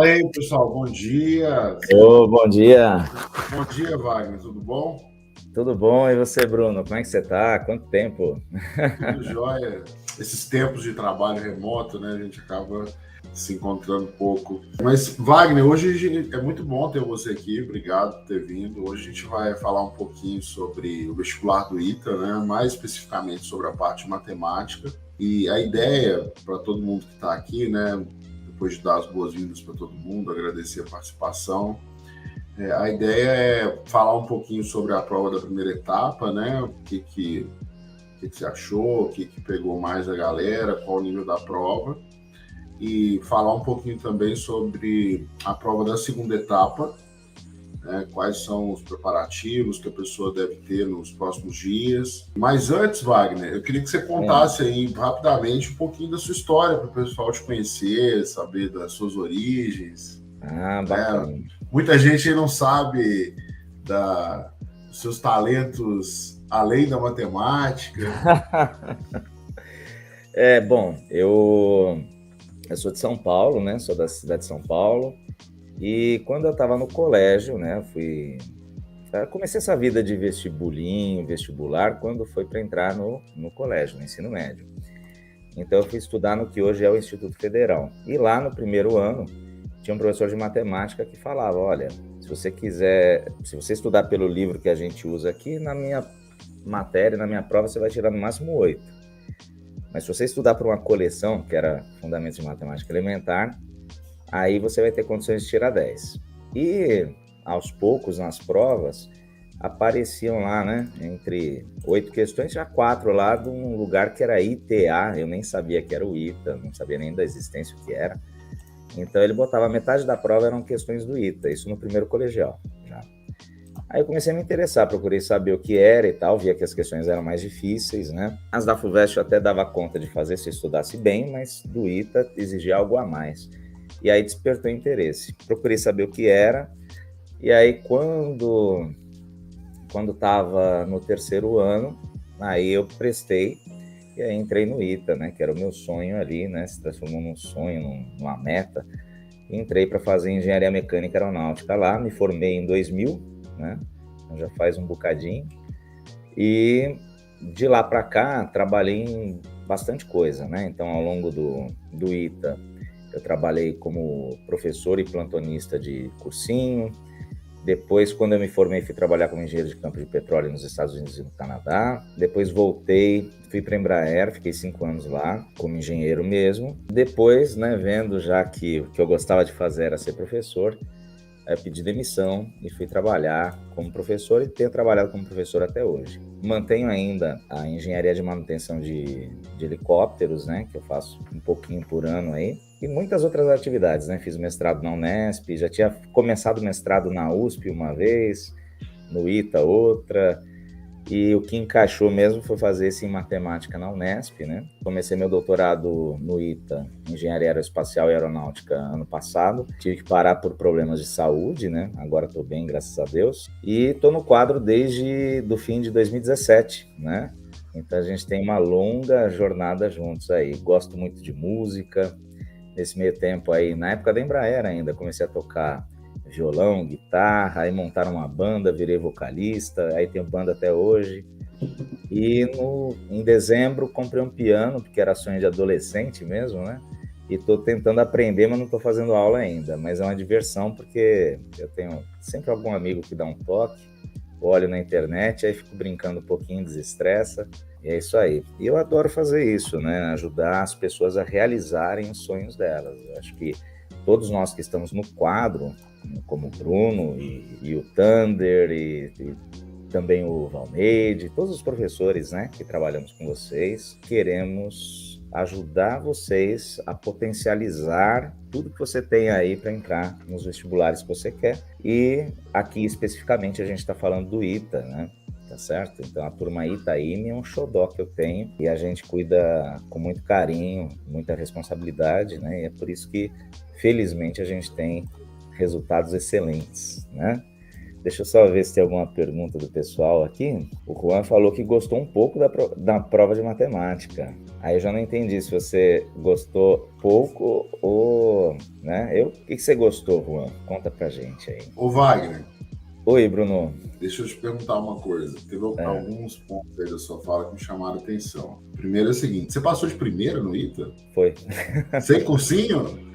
Fala aí, pessoal. Bom dia. Ô, bom dia. Bom dia, Wagner. Tudo bom? Tudo bom? E você, Bruno? Como é que você tá? Quanto tempo? Tudo jóia. Esses tempos de trabalho remoto, né? A gente acaba se encontrando pouco. Mas, Wagner, hoje é muito bom ter você aqui. Obrigado por ter vindo. Hoje a gente vai falar um pouquinho sobre o vestibular do ITA, né? Mais especificamente sobre a parte de matemática. E a ideia, para todo mundo que está aqui, né? Depois de dar as boas-vindas para todo mundo, agradecer a participação. A ideia é falar um pouquinho sobre a prova da primeira etapa, né? O que você achou, o que pegou mais a galera, qual o nível da prova. E falar um pouquinho também sobre a prova da segunda etapa, né? Quais são os preparativos que a pessoa deve ter nos próximos dias. Mas antes, Wagner, eu queria que você contasse aí rapidamente um pouquinho da sua história para o pessoal te conhecer, saber das suas origens. Bacana. Muita gente não sabe dos seus talentos além da matemática. Bom, eu sou de São Paulo, né? Sou da cidade de São Paulo. E quando eu estava no colégio, né? Comecei essa vida de vestibular, quando foi para entrar no colégio, no ensino médio. Então, eu fui estudar no que hoje é o Instituto Federal. E lá no primeiro ano, tinha um professor de matemática que falava, olha, se você estudar pelo livro que a gente usa aqui, na minha matéria, na minha prova, você vai tirar no máximo 8. Mas se você estudar por uma coleção, que era Fundamentos de Matemática Elementar, aí você vai ter condições de tirar 10. E, aos poucos, nas provas, apareciam lá, né, entre 8 questões, já 4 lá de um lugar que era ITA, eu nem sabia que era o ITA, não sabia nem da existência o que era. Então ele botava metade da prova eram questões do ITA, isso no primeiro colegial já. Aí eu comecei a me interessar, procurei saber o que era e tal, via que as questões eram mais difíceis, né? As da FUVEST eu até dava conta de fazer se eu estudasse bem, mas do ITA exigia algo a mais. E aí despertou interesse. Procurei saber o que era, e aí quando estava no terceiro ano, aí eu prestei, e aí entrei no ITA, né, que era o meu sonho ali, né, se transformou num sonho, numa meta. Entrei para fazer engenharia mecânica aeronáutica lá, me formei em 2000, né, então já faz um bocadinho. E de lá para cá, trabalhei em bastante coisa, né, então ao longo do ITA, eu trabalhei como professor e plantonista de cursinho. Depois, quando eu me formei, fui trabalhar como engenheiro de campo de petróleo nos Estados Unidos e no Canadá. Depois voltei, fui para a Embraer, fiquei 5 anos lá, como engenheiro mesmo. Depois, né, vendo já que o que eu gostava de fazer era ser professor, eu pedi demissão e fui trabalhar como professor e tenho trabalhado como professor até hoje. Mantenho ainda a engenharia de manutenção de helicópteros, né, que eu faço um pouquinho por ano aí. E muitas outras atividades, né? Fiz mestrado na Unesp, já tinha começado o mestrado na USP uma vez, no ITA outra, e o que encaixou mesmo foi fazer esse em matemática na Unesp, né? Comecei meu doutorado no ITA, Engenharia Aeroespacial e Aeronáutica, ano passado. Tive que parar por problemas de saúde, né? Agora estou bem, graças a Deus. E estou no quadro desde o fim de 2017, né? Então a gente tem uma longa jornada juntos aí. Gosto muito de música. Nesse meio tempo aí, na época da Embraer ainda, comecei a tocar violão, guitarra, aí montaram uma banda, virei vocalista, aí tenho banda até hoje. E em dezembro comprei um piano, porque era sonho de adolescente mesmo, né? E tô tentando aprender, mas não tô fazendo aula ainda. Mas é uma diversão, porque eu tenho sempre algum amigo que dá um toque, olho na internet, aí fico brincando um pouquinho, desestressa. E é isso aí. E eu adoro fazer isso, né? Ajudar as pessoas a realizarem os sonhos delas. Eu acho que todos nós que estamos no quadro, como o Bruno e o Thunder e também o Valmeide, todos os professores, né, que trabalhamos com vocês, queremos ajudar vocês a potencializar tudo que você tem aí para entrar nos vestibulares que você quer. E aqui especificamente a gente está falando do ITA, né? Tá certo? Então a turma Itaime é um xodó que eu tenho e a gente cuida com muito carinho, muita responsabilidade, né? E é por isso que, felizmente, a gente tem resultados excelentes, né? Deixa eu só ver se tem alguma pergunta do pessoal aqui. O Juan falou que gostou um pouco da prova de matemática. Aí eu já não entendi se você gostou pouco ou, né? O que você gostou, Juan? Conta pra gente aí. Ô Wagner, Oi, Bruno. deixa eu te perguntar uma coisa. Teve É, alguns pontos aí da sua fala que me chamaram a atenção. Primeiro é o seguinte, você passou de primeira no ITA? foi. Sem cursinho?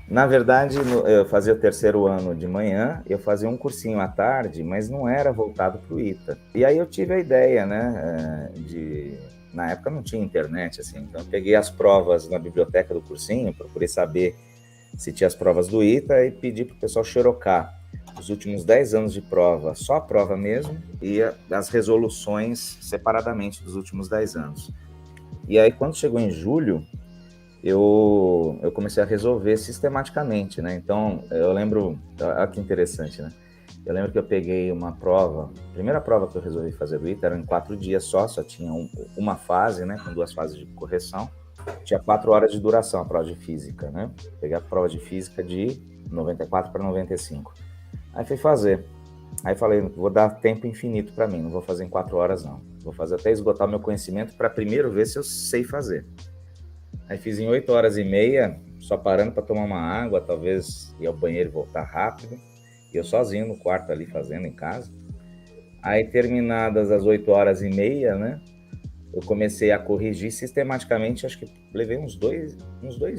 Na verdade, eu fazia o terceiro ano de manhã, eu fazia um cursinho à tarde, mas não era voltado para o ITA. E aí eu tive a ideia, né, na época não tinha internet, assim, então eu peguei as provas na biblioteca do cursinho, procurei saber se tinha as provas do ITA e pedi para o pessoal xerocar os últimos 10 anos de prova, só a prova mesmo, e as resoluções separadamente dos últimos 10 anos. E aí, quando chegou em julho, eu comecei a resolver sistematicamente, né? Então, eu lembro, olha que interessante, né? Eu lembro que eu peguei uma prova, a primeira prova que eu resolvi fazer do ITA era em 4 dias só tinha uma fase, né? Com 2 fases de correção. Tinha 4 horas de duração a prova de física, né? Peguei a prova de física de 94 para 95. Aí fui fazer. Aí falei, vou dar tempo infinito para mim, não vou fazer em 4 horas, não. Vou fazer até esgotar o meu conhecimento para primeiro ver se eu sei fazer. Aí fiz em 8 horas e meia, só parando para tomar uma água, talvez ir ao banheiro e voltar rápido. E eu sozinho no quarto ali fazendo em casa. Aí terminadas as 8 horas e meia, né? Eu comecei a corrigir sistematicamente, acho que levei uns dois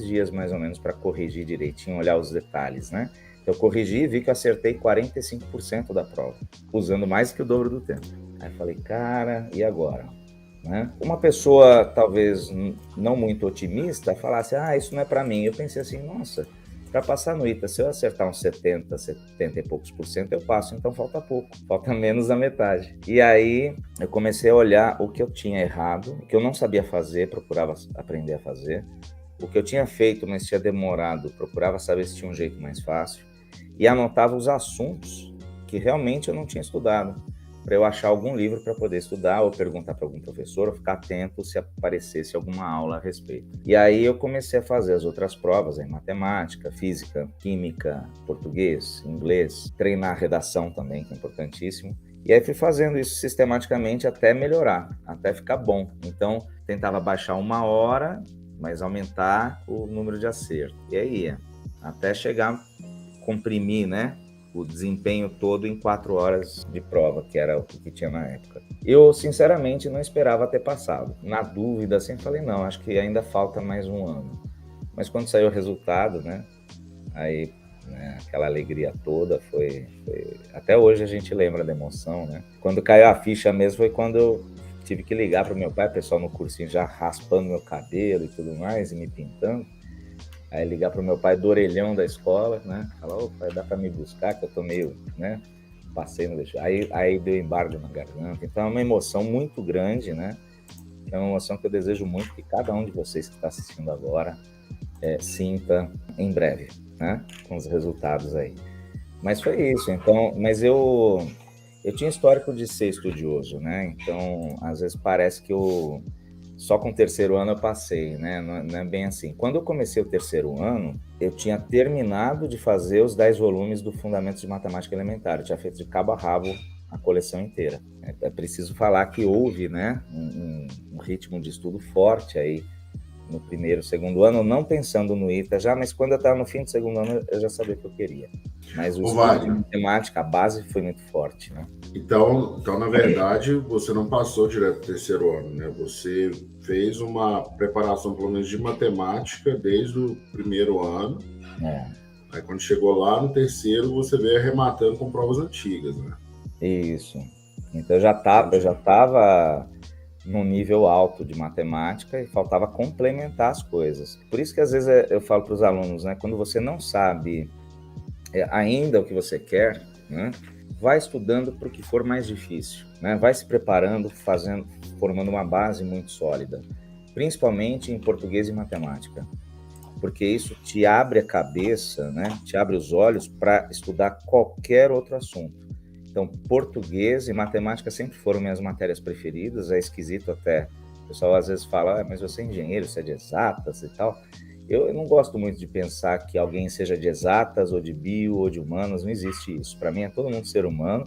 dias mais ou menos para corrigir direitinho, olhar os detalhes, né? Eu corrigi e vi que eu acertei 45% da prova, usando mais que o dobro do tempo. Aí falei, cara, e agora? Né? Uma pessoa talvez não muito otimista falasse, isso não é para mim. Eu pensei assim, nossa, para passar no ITA, se eu acertar uns 70 e poucos por cento, eu passo, então falta pouco, falta menos da metade. E aí eu comecei a olhar o que eu tinha errado, o que eu não sabia fazer, procurava aprender a fazer, o que eu tinha feito, mas tinha demorado, procurava saber se tinha um jeito mais fácil, e anotava os assuntos que realmente eu não tinha estudado, para eu achar algum livro para poder estudar, ou perguntar para algum professor, ou ficar atento se aparecesse alguma aula a respeito. E aí eu comecei a fazer as outras provas, matemática, física, química, português, inglês, treinar a redação também, que é importantíssimo. E aí fui fazendo isso sistematicamente até melhorar, até ficar bom. Então, tentava baixar 1 hora, mas aumentar o número de acerto. E aí ia, até chegar, comprimir, né? O desempenho todo em 4 horas de prova, que era o que tinha na época. Eu, sinceramente, não esperava ter passado. Na dúvida, sempre falei, não, acho que ainda falta mais um ano. Mas quando saiu o resultado, né, aí, né, aquela alegria toda foi... Até hoje a gente lembra da emoção, né? Quando caiu a ficha mesmo foi quando eu tive que ligar para o meu pai, o pessoal no cursinho já raspando meu cabelo e tudo mais, e me pintando. Aí ligar pro meu pai do orelhão da escola, né? Falar, ô pai, dá para me buscar, que eu tô meio, né? Passei no vestiário. Aí deu embargo na garganta. Então é uma emoção muito grande, né? É uma emoção que eu desejo muito que cada um de vocês que está assistindo agora sinta em breve, né? Com os resultados aí. Mas foi isso. Então, mas eu tinha histórico de ser estudioso, né? Então, às vezes parece que só com o terceiro ano eu passei, né? Não é bem assim. Quando eu comecei o terceiro ano, eu tinha terminado de fazer os 10 volumes do Fundamentos de Matemática Elementar. Eu tinha feito de cabo a rabo a coleção inteira. É preciso falar que houve, né, um ritmo de estudo forte aí no primeiro, segundo ano, não pensando no ITA já, mas quando eu estava no fim do segundo ano, eu já sabia o que eu queria. Mas o estudo de matemática, a base foi muito forte, né? Então, na verdade, você não passou direto para o terceiro ano, né? Você fez uma preparação, pelo menos, de matemática desde o primeiro ano. Aí, quando chegou lá no terceiro, você veio arrematando com provas antigas, né? Isso. Então, eu já estava num nível alto de matemática e faltava complementar as coisas. Por isso que, às vezes, eu falo para os alunos, né? Quando você não sabe ainda o que você quer, né? Vai estudando para o que for mais difícil, né? Vai se preparando, formando uma base muito sólida, principalmente em português e matemática, porque isso te abre a cabeça, né? Te abre os olhos para estudar qualquer outro assunto. Então, português e matemática sempre foram minhas matérias preferidas. É esquisito até, o pessoal às vezes fala, mas você é engenheiro, você é de exatas e tal. Eu não gosto muito de pensar que alguém seja de exatas, ou de bio, ou de humanas, não existe isso. Para mim é todo mundo ser humano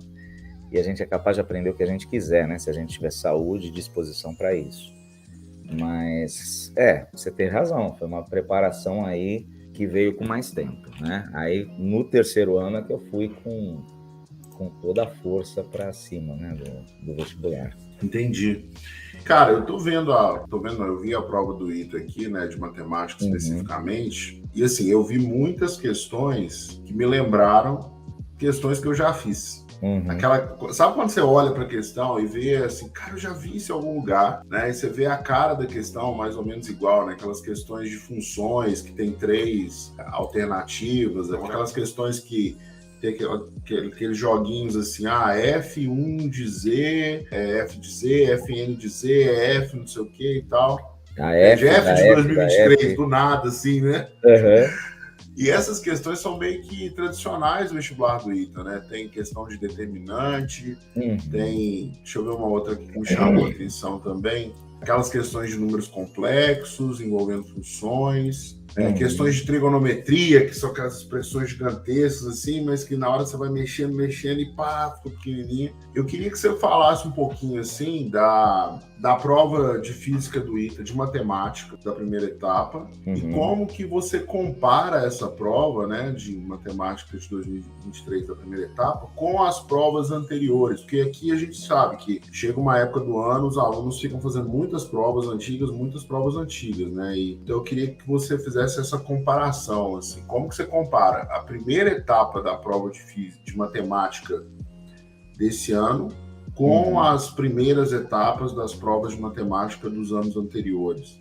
e a gente é capaz de aprender o que a gente quiser, né? Se a gente tiver saúde e disposição para isso. Mas, você tem razão, foi uma preparação aí que veio com mais tempo, né? Aí, no terceiro ano é que eu fui com toda a força para cima, né, do vestibular. Entendi. Cara, eu vi a prova do ITA aqui, né, de matemática especificamente, e assim, eu vi muitas questões que me lembraram questões que eu já fiz. Sabe quando você olha para a questão e vê assim, cara, eu já vi isso em algum lugar, né? E você vê a cara da questão mais ou menos igual, né? Aquelas questões de funções que tem 3 alternativas, aquelas questões que tem aqueles joguinhos assim, F1 de Z, F de Z, Fn de Z, F não sei o que e tal. De F de 2023, do nada, assim, né? E essas questões são meio que tradicionais do vestibular do ITA, né? Tem questão de determinante, tem... Deixa eu ver uma outra que me chamou a atenção também. Aquelas questões de números complexos, envolvendo funções, questões de trigonometria, que são aquelas expressões gigantescas, assim, mas que na hora você vai mexendo e pá, ficou pequenininho. Eu queria que você falasse um pouquinho, assim, da prova de física do ITA, de matemática, da primeira etapa, e como que você compara essa prova, né, de matemática de 2023 da primeira etapa com as provas anteriores, porque aqui a gente sabe que chega uma época do ano, os alunos ficam fazendo muitas provas antigas, né, e então eu queria que você fizesse essa comparação, assim, como que você compara a primeira etapa da prova de física, de matemática desse ano com as primeiras etapas das provas de matemática dos anos anteriores.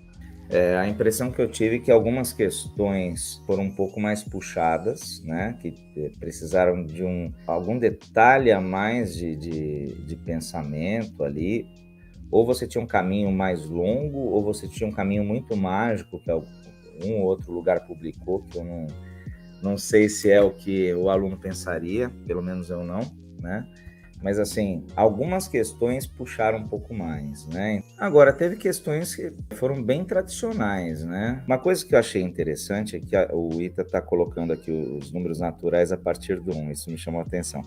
A impressão que eu tive é que algumas questões foram um pouco mais puxadas, né? Que precisaram de algum detalhe a mais de pensamento ali. Ou você tinha um caminho mais longo, ou você tinha um caminho muito mágico, que um ou outro lugar publicou, que eu não sei se é o que o aluno pensaria, pelo menos eu não, né? Mas, assim, algumas questões puxaram um pouco mais, né? Agora, teve questões que foram bem tradicionais, né? Uma coisa que eu achei interessante é que o ITA está colocando aqui os números naturais a partir do 1, isso me chamou a atenção.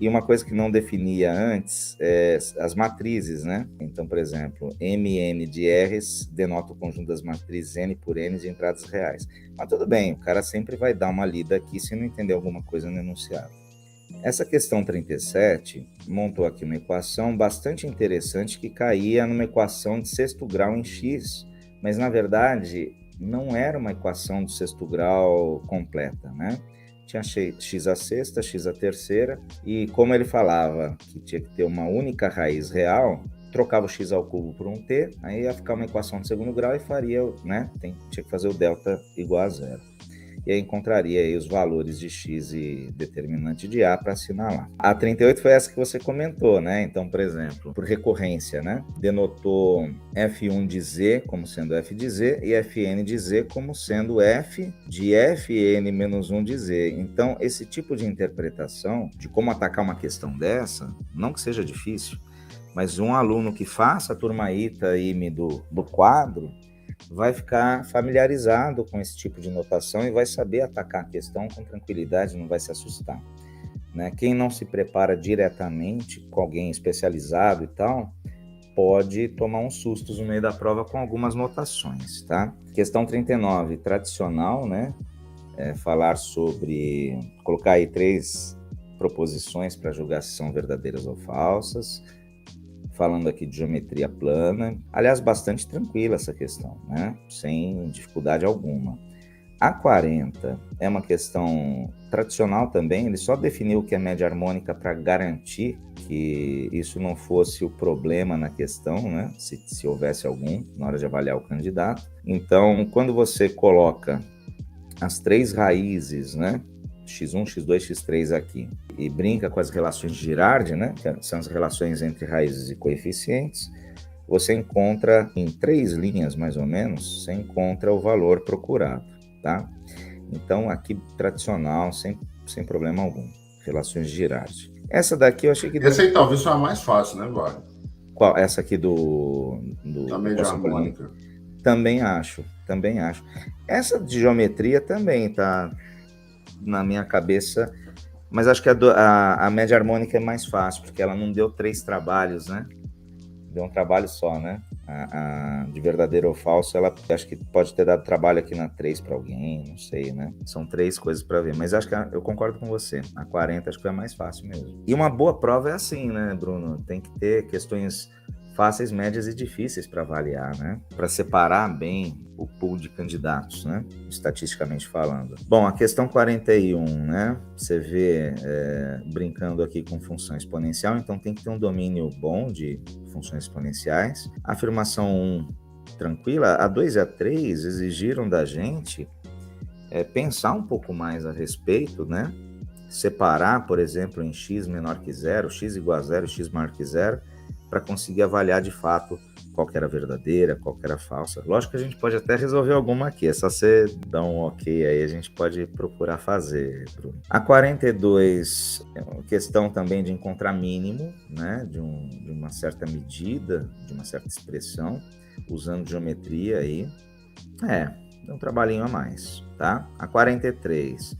E uma coisa que não definia antes é as matrizes, né? Então, por exemplo, MN de R's denota o conjunto das matrizes N por N de entradas reais. Mas tudo bem, o cara sempre vai dar uma lida aqui se não entender alguma coisa no enunciado. Essa questão 37 montou aqui uma equação bastante interessante que caía numa equação de sexto grau em X, mas na verdade não era uma equação de sexto grau completa, né? Tinha x à sexta, x à terceira, e como ele falava que tinha que ter uma única raiz real, trocava o x ao cubo por um t, aí ia ficar uma equação de segundo grau e faria, né? Tinha que fazer o delta igual a zero. E aí encontraria aí os valores de x e determinante de A para assinalar. A 38 foi essa que você comentou, né? Então, por exemplo, por recorrência, né? Denotou F1 de Z como sendo F de Z e Fn de Z como sendo F de Fn menos 1 de Z. Então, esse tipo de interpretação de como atacar uma questão dessa, não que seja difícil, mas um aluno que faça a turma ITA e IME do quadro, vai ficar familiarizado com esse tipo de notação e vai saber atacar a questão com tranquilidade, não vai se assustar, né? Quem não se prepara diretamente com alguém especializado e tal, pode tomar uns sustos no meio da prova com algumas notações, tá? Questão 39, tradicional, né? Falar sobre, colocar aí 3 proposições para julgar se são verdadeiras ou falsas, falando aqui de geometria plana. Aliás, bastante tranquila essa questão, né? Sem dificuldade alguma. A 40 é uma questão tradicional também, ele só definiu o que é média harmônica para garantir que isso não fosse o problema na questão, né? Se houvesse algum, na hora de avaliar o candidato. Então, quando você coloca as 3 raízes, né? x1, x2, x3 aqui, e brinca com as relações de Girardi, né, que são as relações entre raízes e coeficientes, você encontra em 3 linhas, mais ou menos, você encontra o valor procurado, tá? Então, aqui, tradicional, sem problema algum, relações de Girardi. Essa daqui eu achei que... Essa aí talvez seja a mais fácil, né, Wagner? Qual? Essa aqui da média harmônica. Também acho. Essa de geometria também tá na minha cabeça, mas acho que a média harmônica é mais fácil, porque ela não deu 3 trabalhos, né? Deu um trabalho só, né? de verdadeiro ou falso, ela acho que pode ter dado trabalho aqui na 3 para alguém, não sei, né? São 3 coisas para ver, mas acho que eu concordo com você. A 40 acho que é mais fácil mesmo. E uma boa prova é assim, né, Bruno? Tem que ter questões fáceis, médias e difíceis para avaliar, né? Para separar bem o pool de candidatos, né? Estatisticamente falando. Bom, a questão 41, né? Você vê brincando aqui com função exponencial, então tem que ter um domínio bom de funções exponenciais. A afirmação 1, tranquila. A 2 e a 3 exigiram da gente pensar um pouco mais a respeito, né? Separar, por exemplo, em x menor que zero, x igual a zero, x maior que zero, para conseguir avaliar de fato qual que era verdadeira, qual que era falsa. Lógico que a gente pode até resolver alguma aqui, é só você dar um ok aí, a gente pode procurar fazer, Bruno. A 42 é uma questão também de encontrar mínimo, né, de uma certa medida, de uma certa expressão, usando geometria aí. É um trabalhinho a mais, tá? A 43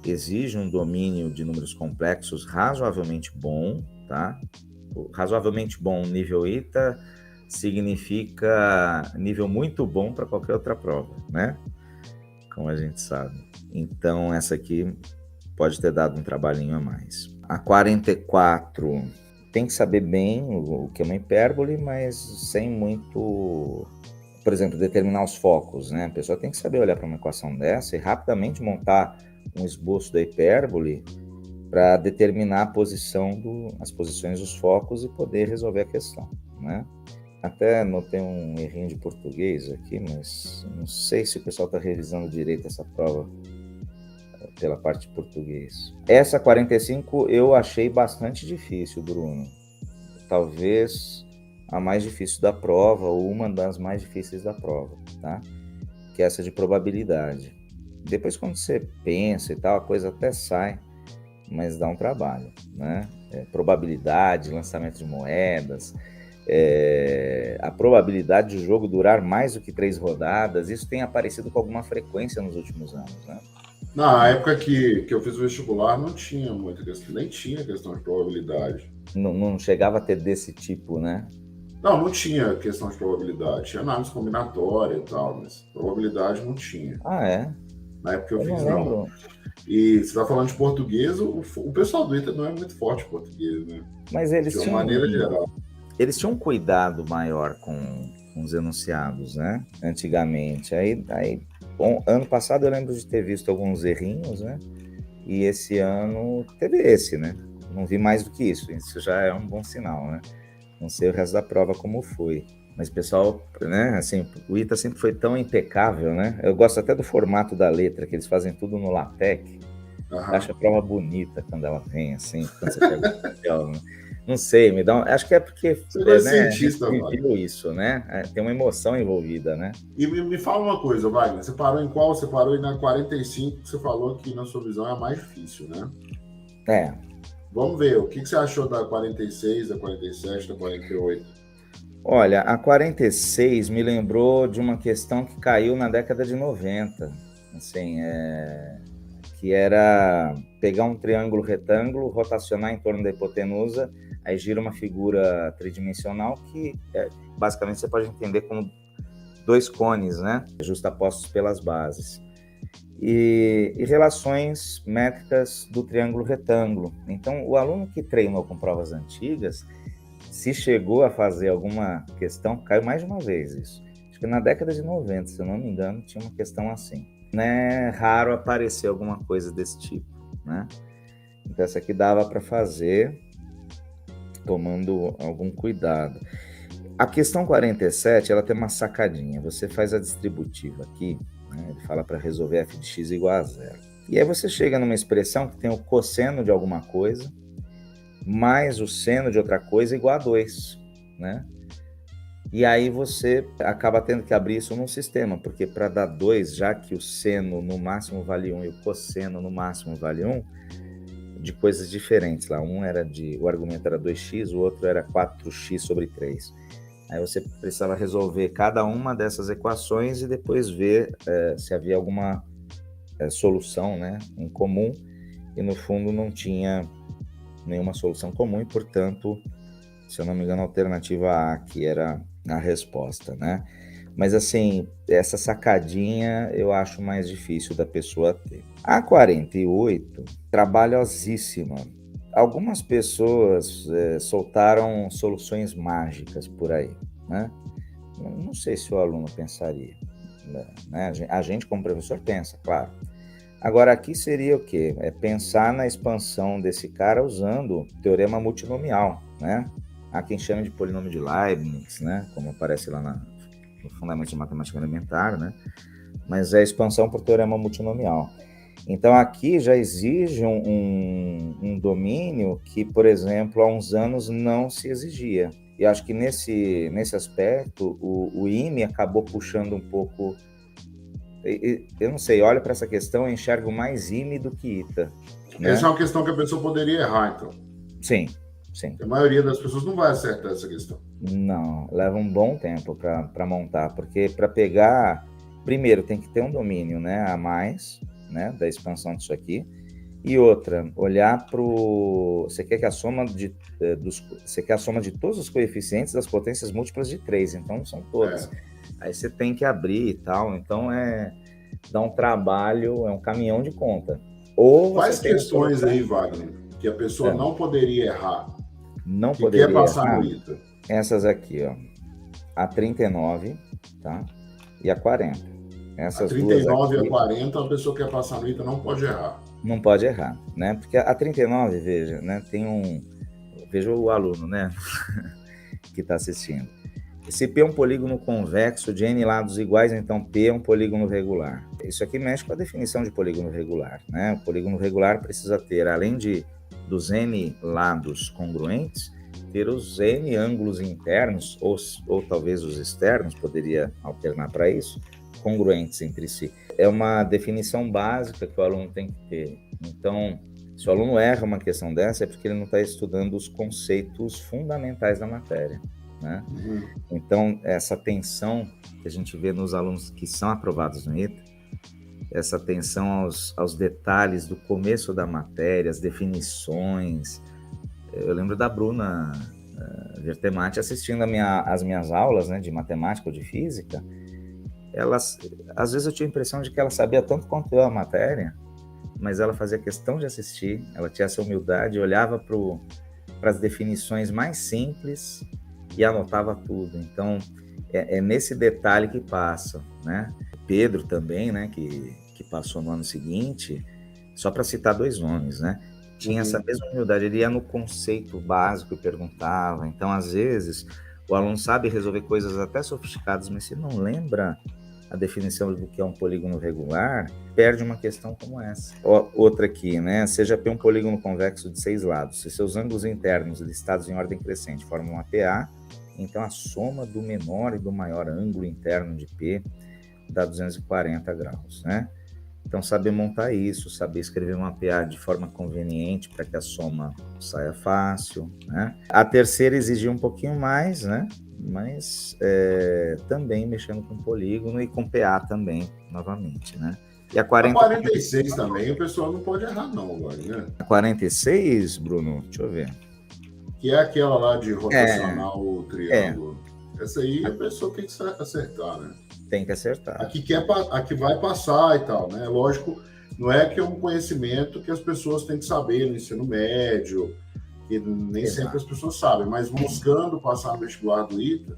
exige um domínio de números complexos razoavelmente bom, tá? Razoavelmente bom nível ITA significa nível muito bom para qualquer outra prova, né? Como a gente sabe. Então, essa aqui pode ter dado um trabalhinho a mais. A 44 tem que saber bem o que é uma hipérbole, mas sem muito... Por exemplo, determinar os focos, né? A pessoa tem que saber olhar para uma equação dessa e rapidamente montar um esboço da hipérbole para determinar as posições dos focos e poder resolver a questão, né? Até notei um errinho de português aqui, mas não sei se o pessoal está revisando direito essa prova pela parte de português. Essa 45 eu achei bastante difícil, Bruno. Talvez a mais difícil da prova, ou uma das mais difíceis da prova, tá? Que é essa de probabilidade. Depois, quando você pensa e tal, a coisa até sai, mas dá um trabalho, né? Probabilidade, lançamento de moedas, a probabilidade do jogo durar mais do que 3 rodadas, isso tem aparecido com alguma frequência nos últimos anos, né? Na época que eu fiz o vestibular, não tinha muita questão, nem tinha questão de probabilidade. Não chegava a ter desse tipo, né? Não tinha questão de probabilidade. Tinha análise combinatória e tal, mas probabilidade não tinha. Ah, é? Na época que eu fiz, não. E você está falando de português, o pessoal do ITA não é muito forte em português, né? Mas eles de uma maneira geral. Eles tinham um cuidado maior com os enunciados, né? Antigamente. Aí bom, ano passado eu lembro de ter visto alguns errinhos, né? E esse ano teve esse, né? Não vi mais do que isso. Isso já é um bom sinal, né? Não sei o resto da prova como foi. Mas, pessoal, né, assim, o ITA sempre foi tão impecável, né? Eu gosto até do formato da letra, que eles fazem tudo no LaTeX. Acho a prova bonita quando ela vem, assim, quando você pega o papel, né? Não sei, me dá um... Acho que é porque cientista, a gente viu isso, né? Tem uma emoção envolvida, né? E me fala uma coisa, Wagner, você parou em qual? Você parou na 45, que você falou que, na sua visão, é a mais difícil, né? Vamos ver, o que você achou da 46, da 47, da 48? Olha, a 46 me lembrou de uma questão que caiu na década de 90, assim, que era pegar um triângulo retângulo, rotacionar em torno da hipotenusa, aí gira uma figura tridimensional que basicamente você pode entender como 2 cones, né, justapostos pelas bases. E relações métricas do triângulo retângulo. Então, o aluno que treinou com provas antigas, se chegou a fazer alguma questão, caiu mais de uma vez isso. Acho que na década de 90, se eu não me engano, tinha uma questão assim. Não é raro aparecer alguma coisa desse tipo, né? Então, essa aqui dava para fazer tomando algum cuidado. A questão 47, ela tem uma sacadinha. Você faz a distributiva aqui, né? Ele fala para resolver f de x igual a 0. E aí você chega numa expressão que tem o cosseno de alguma coisa mais o seno de outra coisa igual a 2, né? E aí você acaba tendo que abrir isso num sistema, porque para dar 2, já que o seno no máximo vale 1 e o cosseno no máximo vale 1, de coisas diferentes lá. O argumento era 2x, o outro era 4x sobre 3. Aí você precisava resolver cada uma dessas equações e depois ver se havia alguma solução, né, em comum, e no fundo não tinha nenhuma solução comum e, portanto, se eu não me engano, a alternativa A, que era a resposta, né? Mas assim, essa sacadinha eu acho mais difícil da pessoa ter. A 48, trabalhosíssima. Algumas pessoas soltaram soluções mágicas por aí, né? Não sei se o aluno pensaria, né? A gente como professor pensa, claro. Agora aqui seria o quê? É pensar na expansão desse cara usando o teorema multinomial, né? Há quem chame de polinômio de Leibniz, né? Como aparece lá no Fundamentos de Matemática Elementar, né? Mas é a expansão por teorema multinomial. Então aqui já exige um domínio que, por exemplo, há uns anos não se exigia. E acho que nesse aspecto o IME acabou puxando um pouco. Eu não sei, olho para essa questão e enxergo mais IME do que ITA. Né? Essa é uma questão que a pessoa poderia errar, então. Sim. A maioria das pessoas não vai acertar essa questão. Não, leva um bom tempo para montar, porque para pegar, primeiro tem que ter um domínio, né, a mais, né, da expansão disso aqui, e outra, olhar para o... Você quer a soma de todos os coeficientes das potências múltiplas de 3, então não são todas. Aí você tem que abrir e tal, então dá um trabalho, é um caminhão de conta. Ou quais questões aí, Wagner, que a pessoa não poderia errar? Não poderia quer passar no ITA? Essas aqui, ó. A 39, tá? E a 40. Essas a 39 duas aqui, e a 40, a pessoa que quer passar no ITA não pode errar. Não pode errar, né? Porque a 39, veja, né? Veja o aluno, né? que está assistindo. Se P é um polígono convexo de N lados iguais, então P é um polígono regular. Isso aqui mexe com a definição de polígono regular, né? O polígono regular precisa ter, além dos N lados congruentes, ter os N ângulos internos, ou talvez os externos, poderia alternar para isso, congruentes entre si. É uma definição básica que o aluno tem que ter. Então, se o aluno erra uma questão dessa, é porque ele não está estudando os conceitos fundamentais da matéria. Né? Então, essa atenção que a gente vê nos alunos que são aprovados no ITA, essa atenção aos detalhes do começo da matéria, as definições. Eu lembro da Bruna Vertemati assistindo as minhas aulas, né, de matemática ou de física. Às vezes eu tinha a impressão de que ela sabia tanto quanto eu a matéria, mas ela fazia questão de assistir, ela tinha essa humildade, olhava para as definições mais simples e anotava tudo. Então, é nesse detalhe que passa, né? Pedro também, né, que passou no ano seguinte, só para citar 2 nomes, né? Tinha essa mesma humildade, ele ia no conceito básico e perguntava. Então, às vezes, o aluno sabe resolver coisas até sofisticadas, mas se não lembra a definição do que é um polígono regular, perde uma questão como essa. Outra aqui, né? Seja P um polígono convexo de 6 lados, se seus ângulos internos listados em ordem crescente formam uma PA, então a soma do menor e do maior ângulo interno de P dá 240 graus, né? Então, saber montar isso, saber escrever uma PA de forma conveniente para que a soma saia fácil, né? A terceira exigia um pouquinho mais, né? Mas também mexendo com polígono e com PA também, novamente, né? E a 46 também, o pessoal não pode errar não, agora, né? A 46, Bruno, deixa eu ver. Que é aquela lá de rotacionar o triângulo. Essa aí a pessoa tem que acertar, né? Tem que acertar. Aqui vai passar e tal, né? Lógico, não é que é um conhecimento que as pessoas têm que saber no ensino médio, que nem sempre as pessoas sabem, mas buscando passar no vestibular do ITA,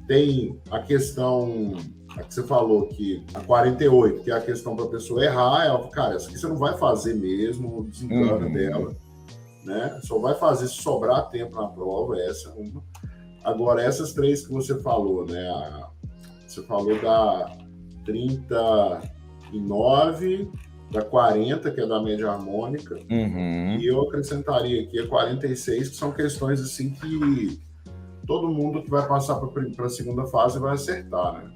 tem a questão, a que você falou, que a 48, que é a questão para a pessoa errar, ela fala, cara, essa aqui você não vai fazer mesmo, desengana dela, né? Só vai fazer se sobrar tempo na prova, essa é uma. Agora, essas 3 que você falou, né? Você falou da 39, da 40, que é da média harmônica, e eu acrescentaria aqui a 46, que são questões assim que todo mundo que vai passar para a segunda fase vai acertar,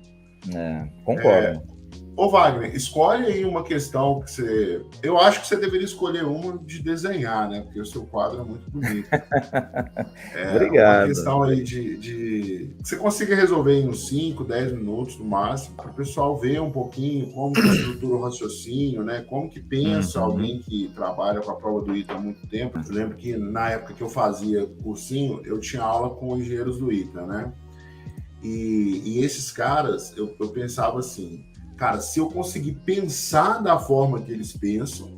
né? Concordo. Ô Wagner, escolhe aí uma questão que você... Eu acho que você deveria escolher uma de desenhar, né? Porque o seu quadro é muito bonito. Obrigado. Uma questão aí que você consiga resolver em uns 5, 10 minutos no máximo, para o pessoal ver um pouquinho como que estrutura o raciocínio, né? Como que pensa alguém que trabalha com a prova do ITA há muito tempo. Eu lembro que na época que eu fazia cursinho, eu tinha aula com engenheiros do ITA, né? E esses caras, eu pensava assim, cara, se eu conseguir pensar da forma que eles pensam,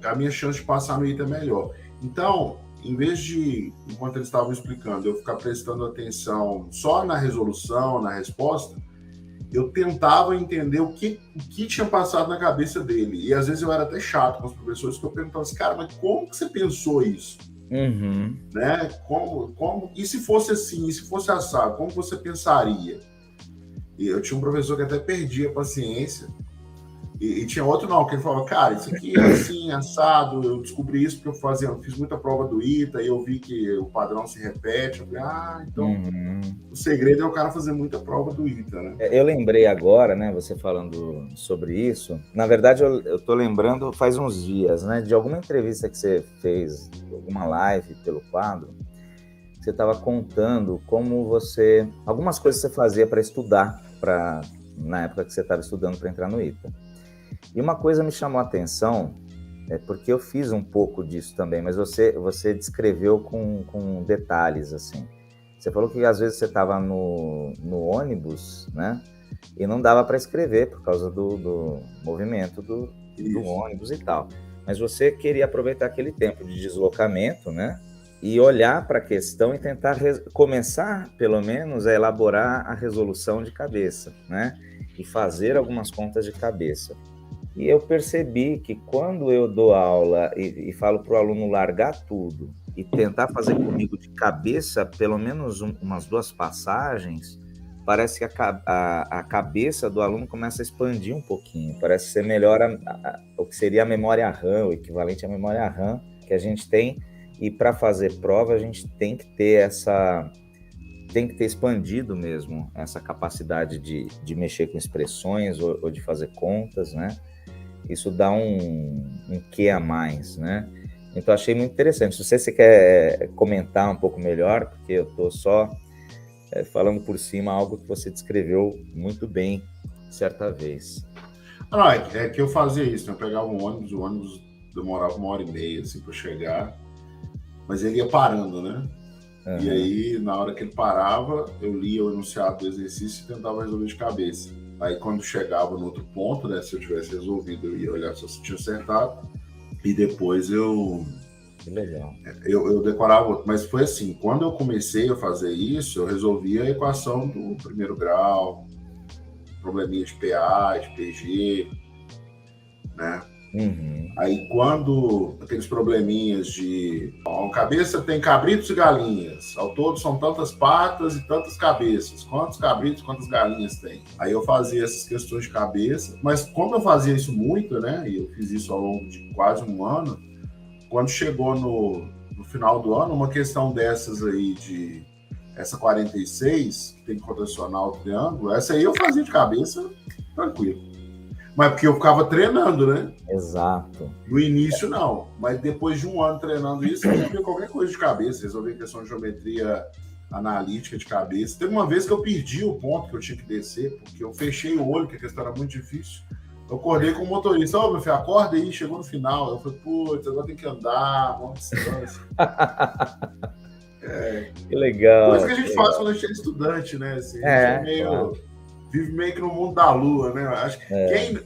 a minha chance de passar no ITA é melhor. Então, em vez de, enquanto eles estavam explicando, eu ficar prestando atenção só na resolução, na resposta, eu tentava entender o que tinha passado na cabeça dele. E às vezes eu era até chato com os professores, que eu perguntava assim, cara, mas como que você pensou isso? Né? E se fosse assim, e se fosse assado, como você pensaria? E eu tinha um professor que até perdia a paciência, e tinha outro não, que ele falava, cara, isso aqui é assim, assado, eu descobri isso porque eu fiz muita prova do ITA, e eu vi que o padrão se repete. Eu falei, então o segredo é o cara fazer muita prova do ITA, né? Eu lembrei agora, né, você falando sobre isso, na verdade eu tô lembrando faz uns dias, né, de alguma entrevista que você fez, alguma live pelo quadro, você estava contando como algumas coisas você fazia para estudar, na época que você estava estudando para entrar no ITA. E uma coisa me chamou a atenção, porque eu fiz um pouco disso também, mas você descreveu com detalhes, assim. Você falou que às vezes você estava no ônibus, né? E não dava para escrever por causa do movimento do ônibus e tal. Mas você queria aproveitar aquele tempo de deslocamento, né? E olhar para a questão e tentar começar, pelo menos, a elaborar a resolução de cabeça, né? E fazer algumas contas de cabeça. E eu percebi que quando eu dou aula e falo para o aluno largar tudo e tentar fazer comigo de cabeça, pelo menos umas 2 passagens, parece que a cabeça do aluno começa a expandir um pouquinho. Parece que você melhora o que seria a memória RAM, o equivalente à memória RAM que a gente tem. E para fazer prova, a gente tem que ter expandido mesmo essa capacidade de mexer com expressões ou de fazer contas, né? Isso dá um quê a mais, né? Então, achei muito interessante. Não sei se você quer comentar um pouco melhor, porque eu estou só falando por cima algo que você descreveu muito bem certa vez. Não, é que eu fazia isso, né? Eu pegava o ônibus demorava 1h30 assim, para chegar, mas ele ia parando, né? E aí, na hora que ele parava, eu lia o enunciado do exercício e tentava resolver de cabeça. Aí, quando chegava no outro ponto, né, se eu tivesse resolvido, eu ia olhar se eu tinha acertado. E depois Que legal. Eu decorava outro. Mas foi assim, quando eu comecei a fazer isso, eu resolvia a equação do primeiro grau, probleminha de PA, de PG, né? Aí quando aqueles probleminhas de a cabeça tem cabritos e galinhas, ao todo são tantas patas e tantas cabeças, quantos cabritos, quantas galinhas tem? Aí eu fazia essas questões de cabeça, mas como eu fazia isso muito, né, e eu fiz isso ao longo de quase um ano, quando chegou no final do ano, uma questão dessas aí de essa 46, que tem que condicionar o triângulo, essa aí eu fazia de cabeça tranquilo. Mas porque eu ficava treinando, né? Exato. No início, não. Mas depois de um ano treinando isso, eu resolvia qualquer coisa de cabeça. Resolvia questão de geometria analítica de cabeça. Teve uma vez que eu perdi o ponto que eu tinha que descer, porque eu fechei o olho, que a questão era muito difícil. Eu acordei com o motorista. Ô, meu filho, acorda aí. Chegou no final. Eu falei, putz, agora tem que andar, uma distância. Que legal. Coisa que a gente faz quando a gente é estudante, né? Assim, a gente vive meio que no mundo da lua, né? Acho que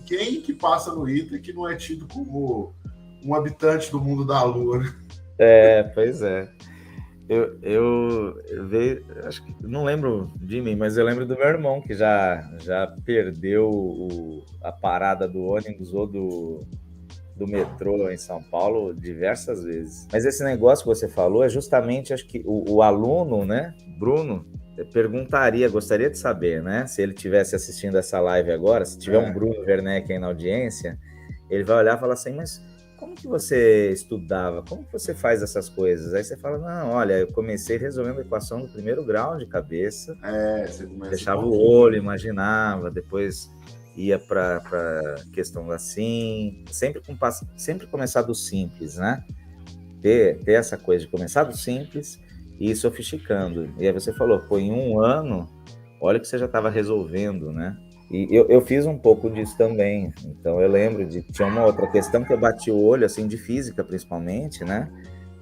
quem que passa no ITA que não é tido como um habitante do mundo da lua, né? Pois é. Eu vejo, acho que não lembro de mim, mas eu lembro do meu irmão que já perdeu a parada do ônibus ou do metrô em São Paulo diversas vezes. Mas esse negócio que você falou é justamente, acho que o aluno, né, Bruno, gostaria de saber, né, se ele estivesse assistindo essa live agora, se tiver um Bruno Werneck aí na audiência, ele vai olhar e falar assim, mas como que você estudava? Como que você faz essas coisas? Aí você fala, não, olha, eu comecei resolvendo a equação do primeiro grau de cabeça, você fechava o olho, imaginava, depois ia para questão assim, sempre começar do simples, né? Ter essa coisa de começar do simples e ir sofisticando. E aí você falou, pô, em um ano, olha que você já estava resolvendo, né? E eu fiz um pouco disso também. Então eu lembro tinha uma outra questão que eu bati o olho, assim, de física principalmente, né?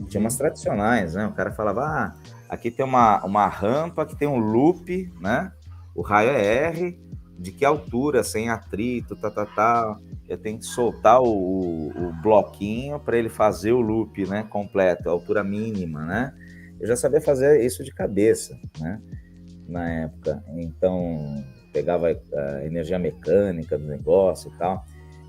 Tinha umas tradicionais, né? O cara falava, Aqui tem uma rampa que tem um loop, né? O raio é R, de que altura, sem atrito, Eu tenho que soltar o bloquinho para ele fazer o loop, né, completo, a altura mínima, né? Eu já sabia fazer isso de cabeça, né? Na época. Então, pegava a energia mecânica do negócio e tal.